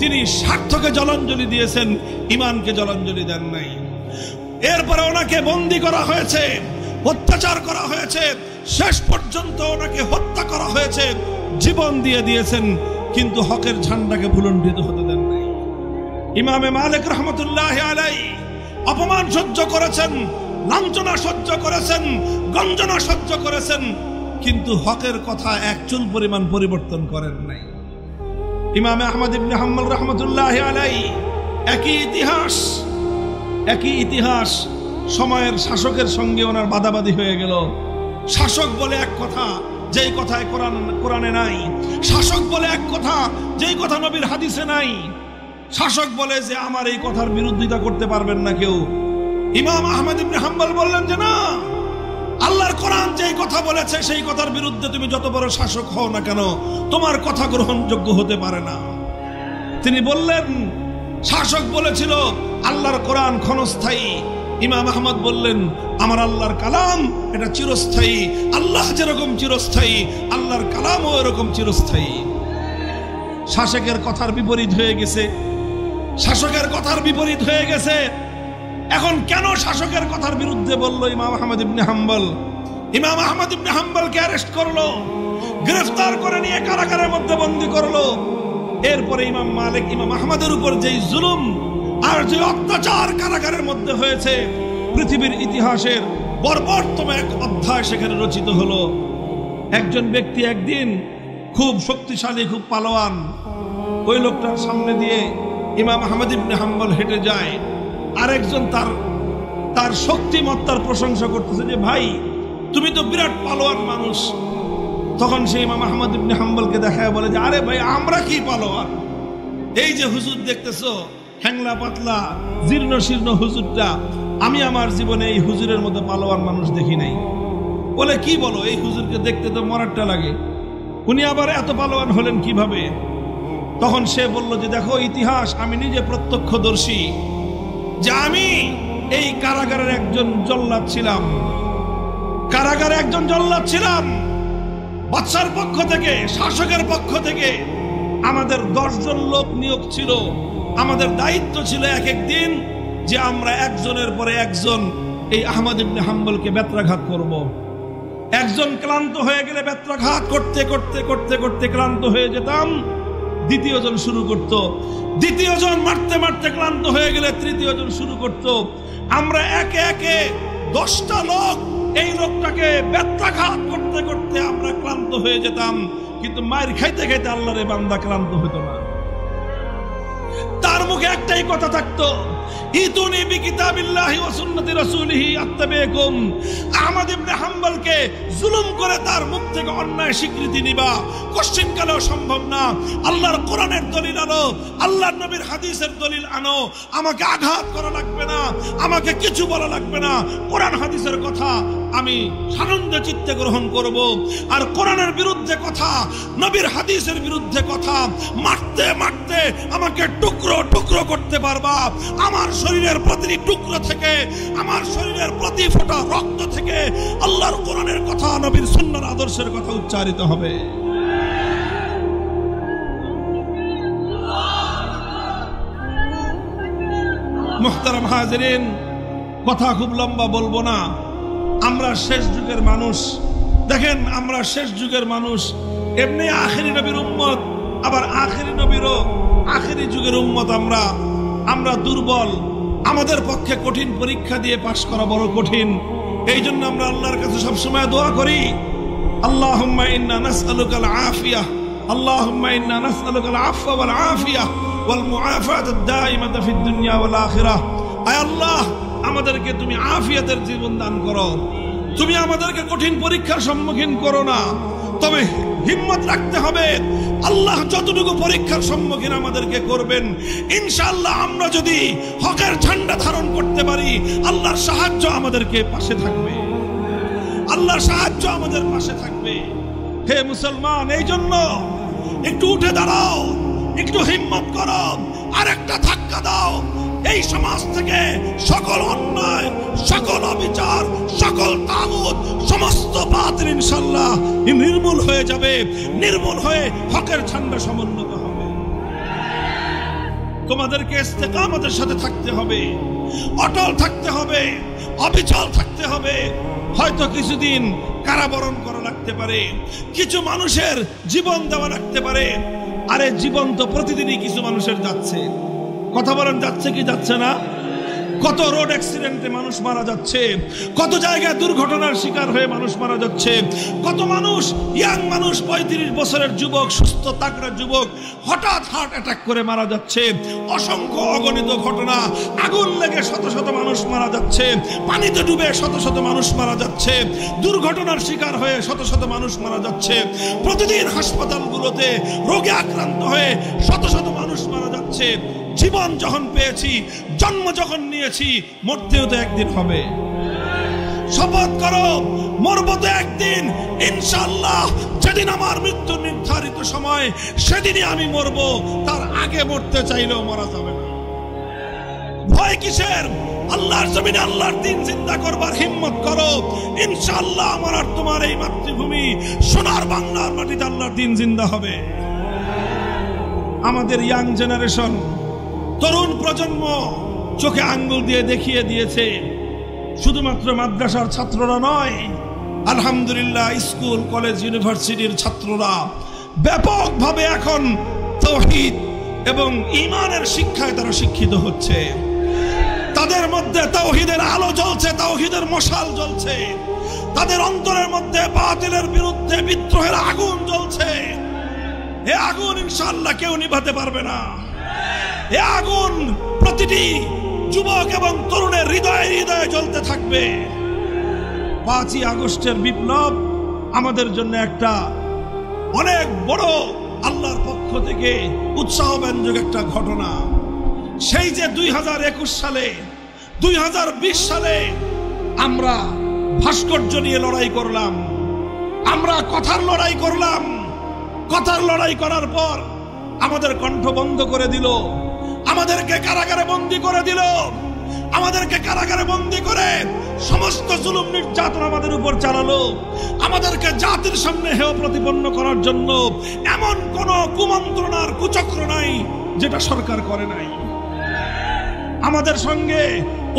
তিনি স্বার্থকে জলাঞ্জলি দিয়েছেন, ইমানকে জলাঞ্জলি দেন নাই। এরপরে ওনাকে বন্দী করা হয়েছে, অত্যাচার করা হয়েছে, শেষ পর্যন্ত ওনাকে হত্যা করা হয়েছে, জীবন দিয়ে দিয়েছেন, কিন্তু হকের ঝান্ডাকে ভুলণ্ঠিত হতে দেন নাই। ইমামে মালিক রাহমাতুল্লাহি আলাইহি অপমান সহ্য করেছেন, লাঞ্ছনা সহ্য করেছেন, গঞ্জনা সহ্য করেছেন, কিন্তু হকের কথা এক চুল পরিমাণ পরিবর্তন করেন নাই। ইমামে আহমদ ইবনে হাম্বল রাহমাতুল্লাহি আলাইহি একই ইতিহাস সময়ের শাসকের সঙ্গে ওনার বাদাবাদি হয়ে গেল। শাসক বলে এক কথা, যেই কথায় কোরআনে নাই। শাসক বলে এক কথা, যেই কথা নবীর হাদিসে নাই। শাসক বলে যে আমার এই কথার বিরোধিতা করতে পারবেন না কেউ। ইমাম আহমদ ইবনে হাম্বল বললেন যে না, আল্লাহর কোরআন যেই কথা বলেছে সেই কথার বিরুদ্ধে তুমি যত বড় শাসক হও না কেন, তোমার কথা গ্রহণযোগ্য হতে পারে না। তিনি বললেন শাসক বলেছিল আল্লাহর কোরআন ক্ষণস্থায়ী। ইমাম আহমদ বললেন আমার আল্লাহর কালাম এটা চিরস্থায়ী। আল্লাহ যেরকম চিরস্থায়ী, আল্লাহর কালামও এরকম চিরস্থায়ী। শাসকের কথার বিপরীত হয়ে গেছে, শাসকের কথার বিপরীত হয়ে গেছে। এখন কেন শাসকের কথার বিরুদ্ধে বলল ইমাম আহমদ ইবনে হাম্বল? ইমাম আহমদ ইবনে হাম্বলকে অ্যারেস্ট করলো, গ্রেফতার করে নিয়ে কারাগারের মধ্যে বন্দী করলো। এরপরে ইমাম মালিক ইমাম আহমদের উপর যেই জুলুম আর যে অত্যাচার কারাগারের মধ্যে হয়েছে, পৃথিবীর ইতিহাসের বর্বরতম এক অধ্যায় সেখানে রচিত হলো। একজন ব্যক্তি একদিন খুব শক্তিশালী, খুব পালোয়ান, ওই লোকটার সামনে দিয়ে ইমাম আহমদ ইবনে হাম্বল হেঁটে যায়। আরেকজন তার শক্তিমত্তার প্রশংসা করতেছে যে ভাই তুমি তো বিরাট পালোয়ান মানুষ। তখন সে ইমাম আহমদ ইবনে হাম্বলকে দেখায় বলে যে আরে ভাই আমরা কি পালোয়ান, এই যে হুজুর দেখতেছো হ্যাংলা পাতলা জীর্ণ শীর্ণ হুজুরটা, আমি আমার জীবনে এই হুজুরের মতো পালোয়ান মানুষ দেখি নাই। বলে কি বলো, এই হুজুরকে দেখতে তো মরারটা লাগে, উনি আবার এত পালোয়ান হলেন কিভাবে? তখন সে বলল যে দেখো ইতিহাস আমি নিজে প্রত্যক্ষদর্শী, যে আমি এই কারাগারের একজন জল্লাদ ছিলাম, কারাগারে একজন জল্লাদ ছিলাম। বাদশার পক্ষ থেকে, শাসকের পক্ষ থেকে আমাদের 10 জন লোক নিয়োগ ছিল। আমাদের দায়িত্ব ছিল এক এক দিন যে আমরা একজনের পরে একজন এই আহমদ ইবনে হাম্বলকে বেত্রাঘাত করব। একজন ক্লান্ত হয়ে গেলে বেত্রাঘাত করতে করতে করতে করতে ক্লান্ত হয়ে যেতাম, দ্বিতীয় জন শুরু করত, দ্বিতীয় জন মারতে মারতে ক্লান্ত হয়ে গেলে তৃতীয় জন শুরু করত। আমরা একে একে 10টা লোক এই লোকটাকে বেত্রাঘাত করতে করতে আমরা ক্লান্ত হয়ে যেতাম, কিন্তু মায়ের খাইতে খাইতে আল্লাহর বান্দা ক্লান্ত হতো না। তার মুখে একটাই কথা থাকতো, ইতুনি বিকিতাবিল্লাহি ওয়া সুন্নতি রাসূলিহি আত্তাবিকুম। আহমদ ইবনে হাম্বলকে জুলুম করে তার মুখ থেকে অন্যায় স্বীকৃতি নিবা কোশ্চিন কালেও সম্ভব না। আল্লাহর কোরআনের দলিল আনো, আল্লাহর নবীর হাদিসের দলিল আনো। আমাকে আঘাত করা লাগবে না, আমাকে কিছু বলা লাগবে না। কোরআন হাদিসের কথা আমি সানন্দে চিত্তে গ্রহণ করব। আর কোরআনের বিরুদ্ধে কথা, নবীর হাদিসের বিরুদ্ধে কথা মারতে মারতে আমাকে টুকরো টুকরো করতে পারবা। আমার শরীরের প্রতিটি টুকরো থেকে, আমার শরীরের প্রতি ফোঁটা রক্ত থেকে আল্লাহর কোরআনের কথা, নবীর সুন্নাহর আদর্শের কথা উচ্চারিত হবে। মুহতারাম হাজিরিন, কথা খুব লম্বা বলবো না। আমরা শেষ যুগের মানুষ, দেখেন আমরা শেষ যুগের মানুষ, এমনি আখেরি নবীর উম্মত, আবার আখেরি নবীরও আখেরি যুগের উম্মত। আমরা দুর্বল, আমাদের পক্ষে কঠিন পরীক্ষা দিয়ে পাশ করা বড় কঠিন। এই জন্য আমরা আল্লাহর কাছে সবসময় দোয়া করি, আল্লাহুম্মা ইন্না নাসআলুকাল আফিয়াহ, আল্লাহুম্মা ইন্না নাসআলুকাল আফওয়া ওয়াল আফিয়াহ ওয়াল মুআফাত আদ-দাইমাতা ফিদ দুনিয়া ওয়াল আখিরাহ। আয় আল্লাহ, আমাদেরকে তুমি আফিয়াতের জীবন দান করো, তুমি আমাদেরকে কঠিন পরীক্ষার সম্মুখীন করো না। তবে হিম্মত রাখতে হবে, আল্লাহ যতটুকু পরীক্ষার সম্মুখীন আমাদেরকে করবেন, ইনশাআল্লাহ আমরা যদি হকের ঝান্ডা ধারণ করতে পারি, আল্লাহর সাহায্য আমাদেরকে পাশে থাকবে, আল্লাহর সাহায্য আমাদের পাশে থাকবে। হে মুসলমান, এই জন্য একটু উঠে দাঁড়াও, একটু হিম্মত করো, আর একটা ধাক্কা দাও। এই সমাজ থেকে সকল অন্যায়, সকল অবিচার, সকল তাগুত, সমস্ত বাতিল ইনশাআল্লাহ নির্মূল হয়ে যাবে। নির্মূল হয়ে হকের ঝান্ডা সমুন্নত হবে। তোমাদেরকে ইস্তেকামতের সাথে থাকতে হবে, অটল থাকতে হবে, অবিচল থাকতে হবে। হয়তো কিছুদিন কারাবরণ করা লাগতে পারে, কিছু মানুষের জীবন দেওয়া লাগতে পারে। আরে জীবন তো প্রতিদিনই কিছু মানুষের যাচ্ছে। কথা বলেন, যাচ্ছে কি যাচ্ছে না? কত রোড অ্যাক্সিডেন্টে মানুষ মারা যাচ্ছে, কত জায়গায় দুর্ঘটনার শিকার হয়ে মানুষ মারা যাচ্ছে, কত মানুষ, ইয়াং মানুষ, 35 বছরের যুবক, সুস্থ তাগড়া যুবক হঠাৎ হার্ট অ্যাটাক করে মারা যাচ্ছে। অসংখ্য অগণিত ঘটনা, আগুন লেগে শত শত মানুষ মারা যাচ্ছে, পানিতে ডুবে শত শত মানুষ মারা যাচ্ছে, দুর্ঘটনার শিকার হয়ে শত শত মানুষ মারা যাচ্ছে। প্রতিদিন হাসপাতালগুলোতে রোগে আক্রান্ত হয়ে শত শত মানুষ মারা যাচ্ছে। জীবন যখন পেয়েছি, জন্ম যখন নিয়েছি, মরতেও তো একদিন হবে। শপথ করো, মরবো তো একদিন ইনশাআল্লাহ। যেদিন আমার মৃত্যু নির্ধারিত সময়, সেদিনই আমি মরবো। তার আগে মরতে চাইলেও মরা যাবে না। ভয় কিসের? আল্লাহর জমিনে আল্লাহর দিন জিন্দা করবার হিম্মত করো। ইনশাআল্লাহ আমার আর তোমার এই মাতৃভূমি সোনার বাংলার মাটিতে আল্লাহর দিন জিন্দা হবে। আমাদের ইয়াং জেনারেশন, তরুণ প্রজন্ম চোখে আঙ্গুল দিয়ে দেখিয়ে দিয়েছে। শুধুমাত্র মাদ্রাসার ছাত্ররা নয়, আলহামদুলিল্লাহ স্কুল, কলেজ, ইউনিভার্সিটির ছাত্ররা ব্যাপকভাবে এখন তাওহীদ এবং ঈমানের শিক্ষায় তারা শিক্ষিত হচ্ছে। তাদের মধ্যে তাওহীদের আলো জ্বলছে, তাওহীদের মশাল জ্বলছে। তাদের অন্তরের মধ্যে বাতিলের বিরুদ্ধে বিদ্রোহের আগুন জ্বলছে। এ আগুন ইনশাআল্লাহ কেউ নিভাতে পারবে না। এ আগুন প্রতিটি যুবক এবং তরুণের হৃদয়ে হৃদয়ে জ্বলতে থাকবে। 5ই আগস্টের বিপ্লব আমাদের জন্য একটা অনেক বড় আল্লাহর পক্ষ থেকে উৎসাহব্যঞ্জক একটা ঘটনা। সেই যে 2021 সালে, 2020 সালে আমরা ভাস্কর্য নিয়ে লড়াই করলাম, আমরা কথার লড়াই করলাম। কথার লড়াই করার পর আমাদের কণ্ঠ বন্ধ করে দিল, আমাদেরকে কারাগারে বন্দী করে দিল। আমাদেরকে কারাগারে বন্দী করে সমস্ত জুলুম নির্যাতন আমাদের উপর চালালো। আমাদেরকে জাতির সামনে হেয় প্রতিপন্ন করার জন্য এমন কোন কুমন্ত্রণার কুচক্র নাই যেটা সরকার করে নাই। আমাদের সঙ্গে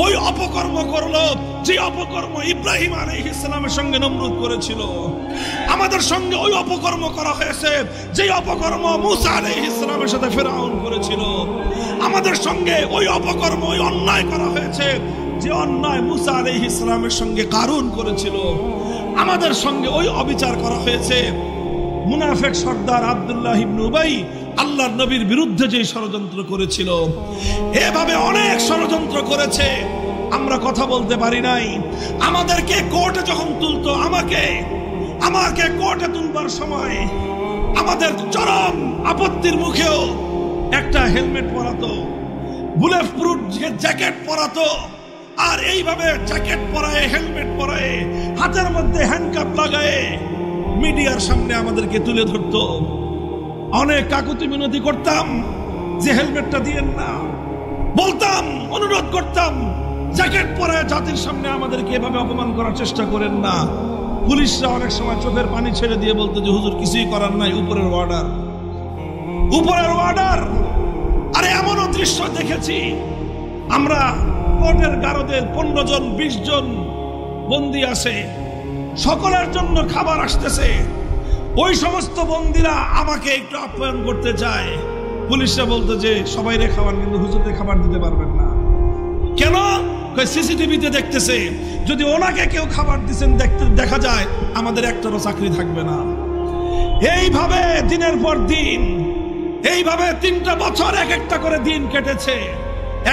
ওই অপকর্ম করলো যে অপকর্ম ইব্রাহিম আলাইহিস সালামের সঙ্গে নমরুদ করেছিল। আমাদের সঙ্গে ওই অপকর্ম করা হয়েছে যে অপকর্ম মুসা আলাইহিস সালামের সাথে ফিরআউন করেছিল। আমাদের সঙ্গে ওই অপকর্ম, ওই অন্যায় করা হয়েছে যে অন্যায় মুসা আলাইহিস সালামের সঙ্গে কারুন করেছিল। আমাদের সঙ্গে ওই অবিচার করা হয়েছে মুনাফিক সর্দার আব্দুল্লাহ ইবনে উবাই আল্লাহর নবীর বিরুদ্ধে যে ষড়যন্ত্র করেছিল। এভাবে অনেক ষড়যন্ত্র করেছে, আমরা কথা বলতে পারি নাই। আমাদেরকে কোর্টে যখন তুলতো, আমাকে কোর্টে তুলবার সময় আমাদের চরম আপত্তির মুখেও একটা হেলমেট পরাতো, বুলেট প্রুফ জ্যাকেট পরাতো। আর এইভাবে জ্যাকেট পরায়, হেলমেট পরায়, হাতের মধ্যে হ্যান্ডকাপ লাগায় মিডিয়ার সামনে আমাদেরকে তুলে ধরতো। অনেক কাকুতি মিনতি করতাম যে হেলমেটটা দিয়েন না, বলতাম, অনুরোধ করতাম, জ্যাকেট পরে জাতির সামনে আমাদেরকে এভাবে অপমান করার চেষ্টা করেন না। পুলিশরা অনেক সময় চোখের পানি ছেড়ে দিয়ে বলতো যে হুজুর কিছুই করার নাই, উপরের অর্ডার, উপরের অর্ডার। আরে এমনও দৃশ্য দেখেছি, আমরা কোর্টের গারদে 15 জন 20 জন বন্দী আছে, সকলের জন্য খাবার আসতেছে। ওই সমস্ত বন্দীরা আমাকে একটু আপ্যায়ন করতে চায়। পুলিশরা বলতো যে সবাই রে খাবার, কিন্তু হুজুরকে খাবার দিতে পারবেন না। কেন? সিসিটিভিতে দেখতেছে, যদি ওনাকে কেউ খাবার দিচ্ছেন দেখা যায়, আমাদের একটারও চাকরি থাকবে না। এইভাবে দিনের পর দিন, এইভাবে 3টা বছর এক একটা করে দিন কেটেছে।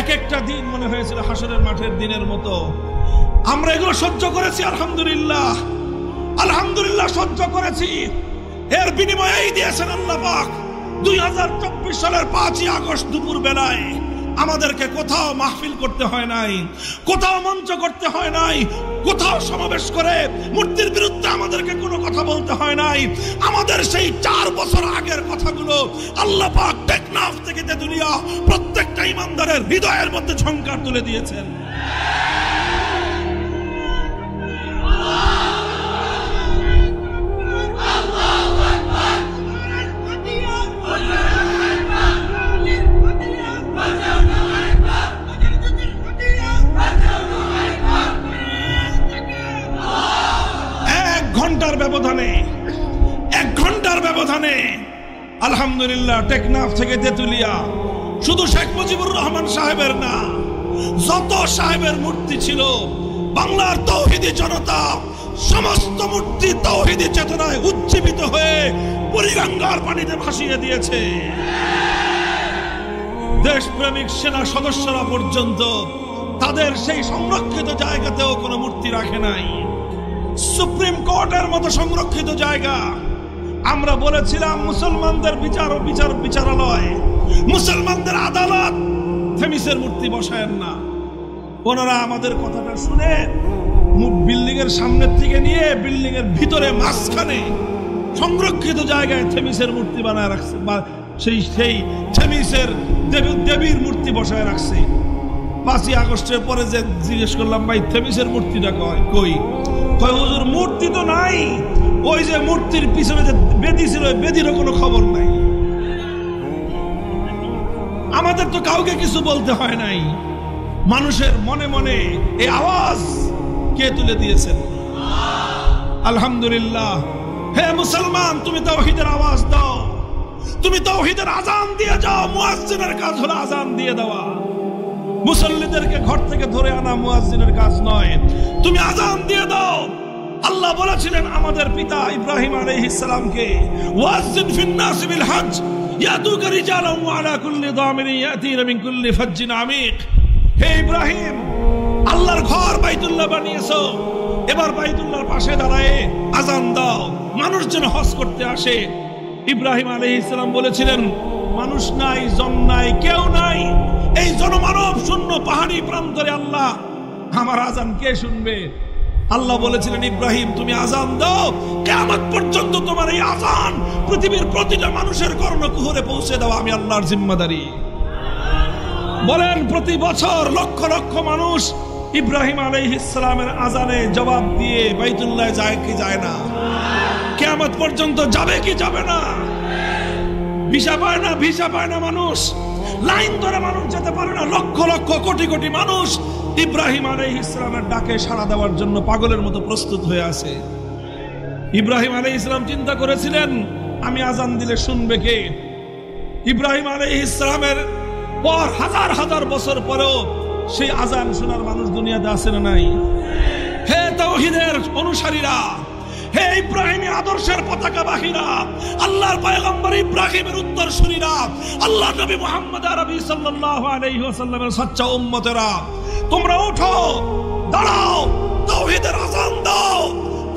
এক একটা দিন মনে হয়েছিল হাসরের মাঠের দিনের মতো। আমরা এগুলো সহ্য করেছি, আলহামদুলিল্লাহ, আলহামদুলিল্লাহ সহ্য করেছি। এর বিনিময়ে এই দিয়েছেন আল্লাহ পাক 2024 সালের 5ই আগস্ট দুপুর বেলায় আমাদেরকে কোথাও মাহফিল করতে হয় নাই, কোথাও মঞ্চ করতে হয় নাই, কোথাও সমাবেশ করে মূর্তির বিরুদ্ধে আমাদেরকে কোনো কথা বলতে হয় নাই। আমাদের সেই 4 বছর আগের কথাগুলো আল্লাহ পাক টেকনাফ থেকে তেতুলিয়া প্রত্যেকটা ইমানদারের হৃদয়ের মধ্যে ঝংকার তুলে দিয়েছেন। এক ঘন্টার ব্যবধানে আলহামদুলিল্লাহ টেকনাফ থেকে তেতুলিয়া শুধু শেখ মুজিবুর রহমান সাহেবের না, যত সাহেবের মূর্তি ছিল বাংলার তৌহিদি জনতা সমস্ত মূর্তি তৌহিদি চেতনায় উজ্জীবিত হয়ে বুড়িগঙ্গার পানিতে ভাসিয়ে দিয়েছে। দেশপ্রেমিক সেনা সদস্যরা পর্যন্ত তাদের সেই সংরক্ষিত জায়গাতেও কোনো মূর্তি রাখে নাই। সুপ্রিম কোর্টের মতো সংরক্ষিত জায়গা, আমরা বলেছিলাম মুসলমানদের বিচারালয়, মুসলমানদের আদালত, থেমিসের মূর্তি বসায়েন না। ওনারা আমাদের কথাটা শুনে বিল্ডিং এর সামনের থেকে নিয়ে বিল্ডিং এর ভিতরে মাঝখানে সংরক্ষিত জায়গায় থেমিসের মূর্তি বানায় রাখছে, বা সেই থেমিসের দেবীর মূর্তি বসায় রাখছে। 5ই আগস্টের পরে যে জিজ্ঞেস করলাম, ভাই থেমিসের মূর্তিটা কই? হুজুর মূর্তি তো নাই, ওই যে মূর্তির পিছনে যে বেদি ছিল ওই বেদিরও কোনো খবর নাই। আমাদের তো কাউকে কিছু বলতে হয় নাই, মানুষের মনে মনে এই আওয়াজ কে তুলে দিয়েছেন? আলহামদুলিল্লাহ। হে মুসলমান, তুমি তাওহীদের আওয়াজ দাও, তুমি তাওহীদের আজান দিয়ে যাও। মুয়াজ্জিনের কাজ হলো আজান দিয়ে দেওয়া, মুসল্লিদেরকে ঘর থেকে ধরে আনা মুয়াজ্জিনের কাজ নয়। তুমি আজান দিয়ে দাও। আল্লাহ বলেছিলেন আমাদের পিতা ইব্রাহিম আলাইহিস সালামকে, ওয়াজ্জিন ফিন নাস বিল হজ ইয়াতুকা রিজালান ওয়া আলা কুল্লি দামিরিন ইয়াতিনা মিন কুল্লি ফাজ্জিন আমিক। হে ইব্রাহিম, আল্লাহর ঘর বাইতুল্লাহ বানিয়েছো, এবার বাইতুল্লাহর পাশে দাঁড়ায় আজান দাও, মানুষ যেন হজ করতে আসে। ইব্রাহিম আলাইহিস সালাম বলেছিলেন, মানুষ নাই, জন নাই, কেউ নাই, এই জনমানব শূন্য পাহাড়ি প্রান্তরে আল্লাহ আমার আজান কে শুনবে? আল্লাহ বলেছিলেন, ইব্রাহিম তুমি আজান দাও, কিয়ামত পর্যন্ত তোমার এই আজান পৃথিবীর প্রতিটা মানুষের কর্ণকুহরে পৌঁছে দাও, আমি আল্লাহর জিম্মাদারি। বলেন, প্রতি বছর লক্ষ লক্ষ মানুষ ইব্রাহিম আলাইহিস সালামের আজানে জবাব দিয়ে বাইতুল্লাহ যায় কি যায় না? কিয়ামত পর্যন্ত যাবে কি যাবে না? ভিসা পায় না মানুষ, লাইন ধরে মানুষ যেতে পারে না। লক্ষ লক্ষ কোটি কোটি মানুষ ইব্রাহিম আলাইহিস সালামের ডাকে সাড়া দেওয়ার জন্য পাগলের মতো প্রস্তুত হয়ে আছে। ইব্রাহিম আলাইহিস সালাম চিন্তা করেছিলেন, আমি আজান দিলে শুনবে কে? ইব্রাহিম আলাইহিস সালামের পর হাজার হাজার বছর পরেও সেই আজান শোনার মানুষ দুনিয়াতে আছে না নাই? হে তাওহীদের অনুসারীরা, হে ইব্রাহিমী আদর্শের পতাকাবাহীরা, আল্লাহর পয়গম্বর ইব্রাহিমের উত্তরসূরিরা, আল্লাহর নবী মুহাম্মদ আরবি সাল্লাল্লাহু আলাইহি ওয়াসাল্লামের সচ্চা উম্মতেরা, তোমরা উঠো, দাঁড়াও, তাওহীদের আজান দাও,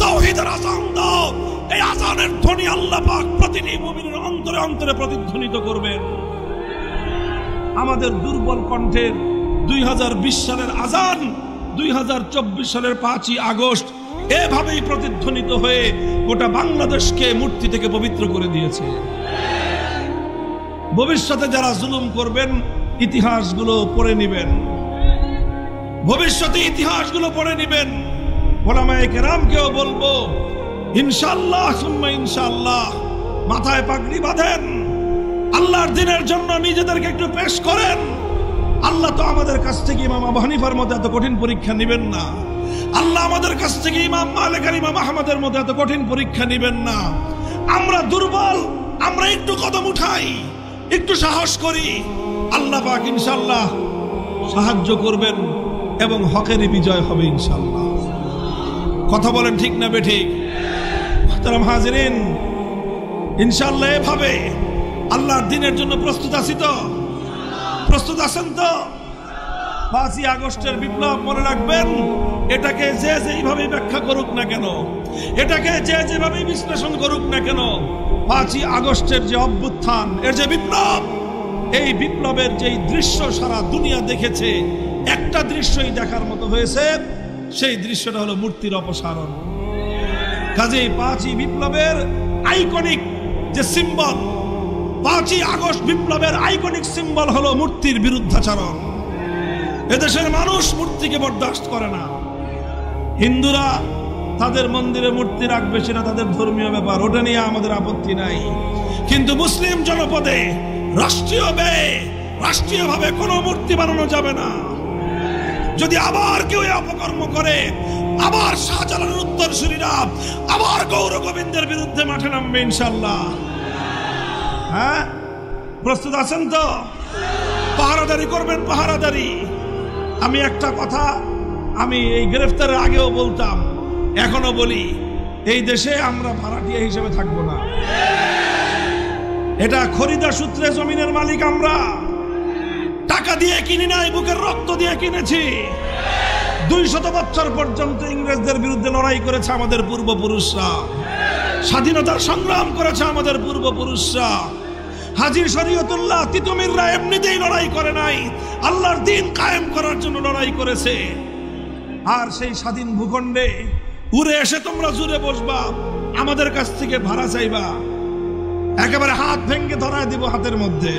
তাওহীদের আজান দাও। এই আজানের ধ্বনি আল্লাহ পাক প্রতিটি মুমিনের অন্তরে অন্তরে প্রতিধ্বনিত করবেন। আমাদের দুর্বল কণ্ঠের 2020 সালের আজান 2024 সালের 5ই আগস্ট এভাবেই প্রতিধ্বনিত হয়ে গোটা বাংলাদেশকে মূর্তি থেকে পবিত্র করে দিয়েছে। ভবিষ্যতে যারা জুলুম করবেন ইতিহাসগুলো পড়ে নেবেন, ভবিষ্যতে ইতিহাসগুলো পড়ে নেবেন। ওলামায়ে কেরামকেও বলবো, ইনশাআল্লাহ সুম্মা ইনশাআল্লাহ মাথায় পাগড়ি বাঁধেন, আল্লাহর দ্বীনের জন্য নিজেদেরকে একটু পেশ করেন। আল্লাহ তো আমাদের কাছ থেকে ইমাম আবু হানিফার মতো এত কঠিন পরীক্ষা নেবেন না, আল্লাহ আমাদের কাছ থেকে ইমাম মালিক আর ইমাম আহমদের মতো এত কঠিন পরীক্ষা নেবেন না। আমরা দুর্বল, আমরা একটু কদম উঠাই, একটু সাহস করি, আল্লাহ পাক ইনশাআল্লাহ সাহায্য করবেন এবং হকেরই বিজয় হবে ইনশাআল্লাহ। কথা বলেন ঠিক না বেঠিক? মুহতারাম হাজিরিন, ইনশাআল্লাহ এভাবে আল্লাহর দ্বীনের জন্য প্রস্তুত আছি তো? প্রস্তুত আছেন তো? 5ই আগস্টের বিপ্লব মনে রাখবেন, এটাকে যে যেইভাবে ব্যাখ্যা করুক না কেন, এটাকে যে যেভাবে বিশ্লেষণ করুক না কেন, 5ই আগস্টের যে অভ্যুত্থান, এর যে বিপ্লব, এই বিপ্লবের যেই দৃশ্য সারা দুনিয়া দেখেছে, একটা দৃশ্যই দেখার মতো হয়েছে, সেই দৃশ্যটা হলো মূর্তির অপসারণ। কাজেই 5ই বিপ্লবের আইকনিক যে সিম্বল, 5ই আগস্ট বিপ্লবের আইকনিক সিম্বল হলো মূর্তির বিরুদ্ধাচরণ। এদেশের মানুষ মূর্তিকে বরদাস্ত করে না। হিন্দুরা তাদের মন্দিরে মূর্তি রাখবে, সেটা তাদের ধর্মীয় ব্যাপার, ওটা নিয়ে আমাদের আপত্তি নাই। কিন্তু মুসলিম জনপদে রাষ্ট্রীয়ভাবে কোনো মূর্তি বানানো যাবে না। যদি আবার কেউ অপকর্ম করে, আবার শাহজালালের উত্তরসূরিরা আবার গৌর গোবিন্দের বিরুদ্ধে মাঠে নামবে ইনশাল্লাহ। হ্যাঁ, প্রস্তুত আছেন তো? পাহারাদারি করবেন, পাহারাদারি। আমি একটা কথা আমি এই গ্রেফতারের আগেও বলতাম, এখনো বলি, এই দেশে আমরা ভাড়াটিয়া হিসেবে থাকবো না। এটা খরিদা সূত্রে জমিনের মালিক আমরা। টাকা দিয়ে কিনি নাই, বুকের রক্ত দিয়ে কিনেছি। 200 বছর পর্যন্ত ইংরেজদের বিরুদ্ধে লড়াই করেছে আমাদের পূর্বপুরুষরা, স্বাধীনতার সংগ্রাম করেছে আমাদের পূর্বপুরুষরা। হাজী শরীয়তুল্লাহ তিতুমিররা এমনিতেই লড়াই করে নাই, আল্লাহর দ্বীন কায়েম করার জন্য লড়াই করেছে। আর সেই স্বাধীন ভূখণ্ডে উড়ে এসে তোমরা জুড়ে বসবা, আমাদের কাছ থেকে ভাড়া চাইবা, একেবারে হাত ভেঙে ধরায় দিব হাতের মধ্যে।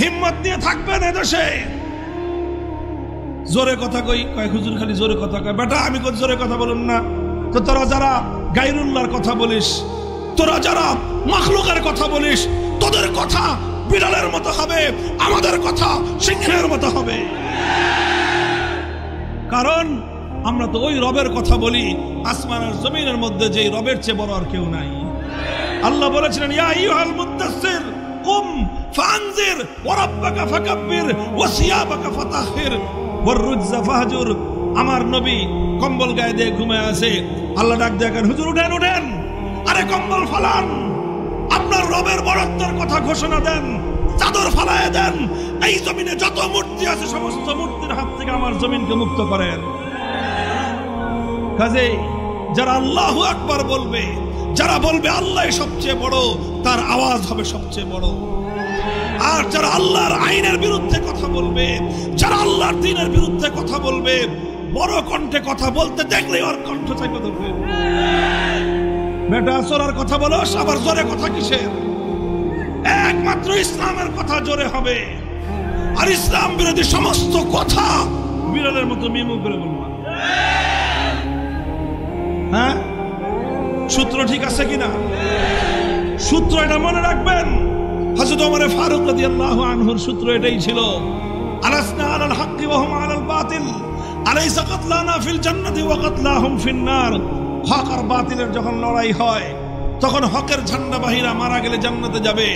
হিম্মত নিয়ে থাকবেন এদেশে। জোরে কথা কই, কয় হুজুর খালি জোরে কথা কয়। বেটা, আমি জোরে কথা বলুন না তো? তোরা যারা গায়রুল্লাহর কথা বলিস, তোরা যারা মাখলুকের কথা বলিস, তোদের কথা বিড়ালের মতো হবে, আমাদের কথা সিংহের মতো হবে। কারণ আমরা তো ওই রবের কথা বলি, আসমান আর জমিনের মধ্যে যে রবের চেয়ে বড় আর কেউ নাই। আল্লাহ বলেছিলেন, ইয়া আইয়ুহাল মুদ্দাসসির কুম ফানজির ওয়া রাব্বাকা ফাকাব্বির ওয়া সিয়াবাকা ফাতাহহির ওয়ার রুজা ফাহজুর। আমার নবী কম্বল গায়ে দিয়ে ঘুমায় আছে, আল্লাহ ডাক দেন, হুজুর উঠেন উঠেন, আরে কম্বল ফালান, আপনার রবের বড়ত্বের কথা ঘোষণা দেন, চাদর ফালায় দেন, এই জমিনে যত মূর্তি আছে সমস্ত মূর্তির হাত থেকে আমার জমিনকে মুক্ত করেন। কাজেই যারা আল্লাহু আকবার বলবে, যারা বলবে আল্লাহ সবচেয়ে বড়, তার আওয়াজ হবে সবচেয়ে বড়। আর যারা আল্লাহর আইনের বিরুদ্ধে কথা বলবে, যারা আল্লাহর দ্বীনের বিরুদ্ধে কথা বলবে, বড় কণ্ঠে কথা বলতে দেখলে ওর কণ্ঠ চাইপা ধরবে। বেটা, চোরার কথা বলো, আবার জোরে কথা কিসের? একমাত্র ইসলামের কথা জোরে হবে, আর ইসলাম বিরোধী সমস্ত কথা বিড়ালের মতো মিমু করে বলবা। হ্যাঁ, সূত্র ঠিক আছে কিনা? সূত্র এটা মনে রাখবেন। হযরত ওমর ফারুক রাদিয়াল্লাহু আনহুর সূত্র এটাই ছিল, আলাসনা আলাল হাক্কি ওয়া হুম আলাল বাতিল, আলাইসা কাতলানা ফিল জান্নাতি ওয়া কাতলাহুম ফিন নার। হক আর বাতিলের যখন লড়াই হয়, তখন হকের ঝান্ডাবাহীরা মারা গেলে জান্নাতে যাবে,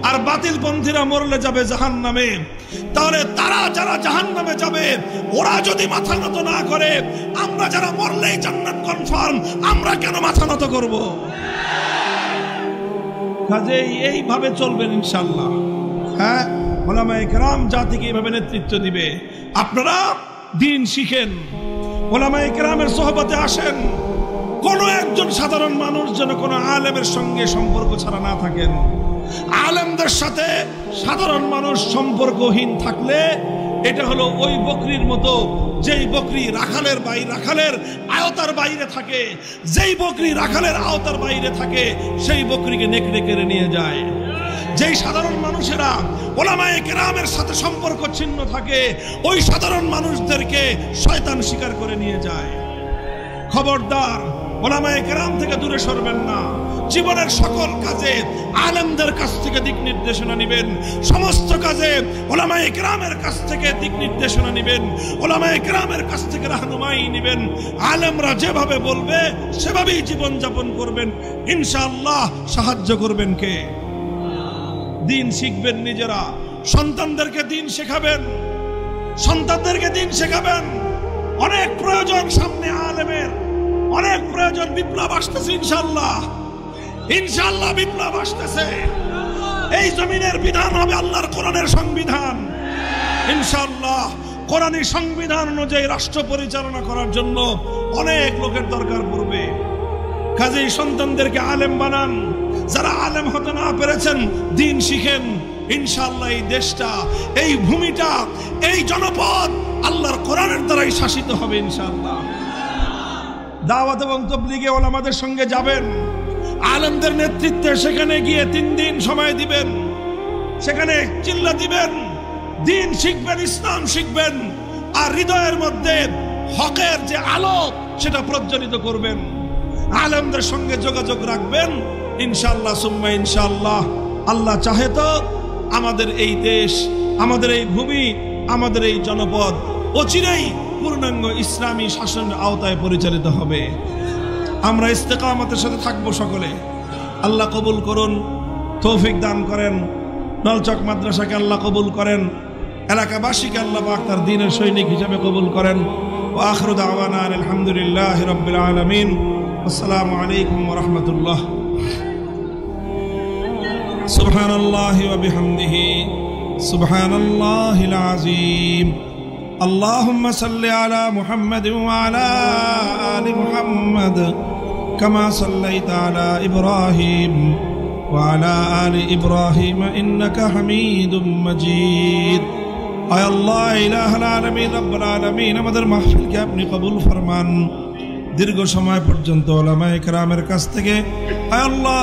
আর বাতিলপন্থীরা মরলে যাবে জাহান্নামে। তাহলে তারা যারা জাহান্নামে যাবে, ওরা যদি মাথা নত না করে, আমরা যারা মরলেই জান্নাত কনফার্ম, আমরা কেন মাথা নত করব? কাজেই এইভাবে চলবেন ইনশাআল্লাহ। হ্যাঁ, ওলামায়ে কেরাম জাতিকে এইভাবে নেতৃত্ব দিবে। আপনারা দ্বীন শিখেন, ওলামায়ে কেরামের সোহবতে আসেন। কোন একজন সাধারণ মানুষ যেন কোনো আলেমের সঙ্গে সম্পর্ক ছাড়া না থাকেন। আলেমদের সাথে সাধারণ মানুষ সম্পর্কহীন থাকলে এটা হলো ওই বকরির মতো, যেই বকরি রাখালের আওতার বাইরে থাকে। যেই বকরি রাখালের আওতার বাইরে থাকে, সেই বকরিকে নেকড়ে কেড়ে নিয়ে যায়। যেই সাধারণ মানুষেরা ওলামায়ে কেরামের সাথে সম্পর্ক ছিন্ন থাকে, ওই সাধারণ মানুষদেরকে শয়তান শিকার করে নিয়ে যায়। খবরদার, ওলামায়ে কেরাম থেকে দূরে সরবেন না। জীবনের সকল কাজে আলেমদের কাছ থেকে দিক নির্দেশনা নেবেন, সমস্ত কাজে ওলামায়ে কেরামের কাছ থেকে দিক নির্দেশনা নেবেন, ওলামায়ে কেরামের কাছ থেকে রাহনুমাই নেবেন। আলেমরা যেভাবে বলবে সেভাবেই জীবন যাপন করবেন, ইনশাআল্লাহ সাহায্য করবেন কে? দ্বীন শিখবেন নিজেরা, সন্তানদেরকে দ্বীন শেখাবেন, সন্তানদেরকে দ্বীন শেখাবেন। অনেক প্রয়োজন সামনে আলেমের, অনেক প্রয়োজন। বিপ্লব আসতেছে ইনশাআল্লাহ, ইনশাআল্লাহ বিপ্লব আসতেছে। এই জমিনের বিধান হবে আল্লাহর কোরআনের সংবিধান ইনশাআল্লাহ। কোরআনী সংবিধান অনুযায়ী রাষ্ট্র পরিচালনা করার জন্য অনেক লোকের দরকার পড়বে। কাজেই সন্তানদেরকে আলেম বানান। যারা আলেম হতে না পেরেছেন, দ্বীন শিখেন। ইনশাআল্লাহ এই দেশটা, এই ভূমিটা, এই জনপদ আল্লাহর কোরআনের দ্বারাই শাসিত হবে ইনশাআল্লাহ। দাওয়াত এবং তাবলীগে ওলামাদের সঙ্গে যাবেন, আলেমদের নেতৃত্বে সেখানে গিয়ে 3 দিন সময় দিবেন, সেখানে চিল্লা দিবেন, দিন শিখবেন, ইসলাম শিখবেন, আর হৃদয়ের মধ্যে হকের যে আলো সেটা প্রজ্বলিত করবেন। আলেমদের সঙ্গে যোগাযোগ রাখবেন, ইনশাআল্লাহ সুম্মা ইনশাআল্লাহ। আল্লাহ চাহে তো আমাদের এই দেশ, আমাদের এই ভূমি, আমাদের এই জনপদ অচিরেই পূর্ণাঙ্গ ইসলামী শাসনের আওতায় পরিচালিত হবে। আমরা ইস্তেকামতের সাথে থাকবো সকলে। আল্লাহ কবুল করুন, তৌফিক দান করেন। নলচক মাদ্রাসাকে আল্লাহ কবুল করেন, এলাকাবাসীকে আল্লাহ পাক তার দ্বীনের সৈনিক হিসেবে কবুল করেন। ওয়া আখিরু দাওয়ানা আলহামদুলিল্লাহি রাব্বিল আলামিন। আসসালামু আলাইকুম ওয়া রাহমাতুল্লাহ। সুবহানাল্লাহি ওয়া বিহামদিহি সুবহানাল্লাহিল আযীম। আল্লাহুম্মা সাল্লি আলা মুহাম্মাদিন ওয়া আলা আলি মুহাম্মাদ কামা সাল্লাইতা আলা ইব্রাহিম ওয়া আলা আলি ইব্রাহিম ইন্নাকা হামিদুম মাজিদ। আয় আল্লাহ ইলাহুল আলামিন রব্বুল আলামিন, আমাদের মাহফিলকে আপনি কবুল ফরমান। দীর্ঘ সময় পর্যন্ত উলামায়ে কেরামের কাছ থেকে আয় আল্লাহ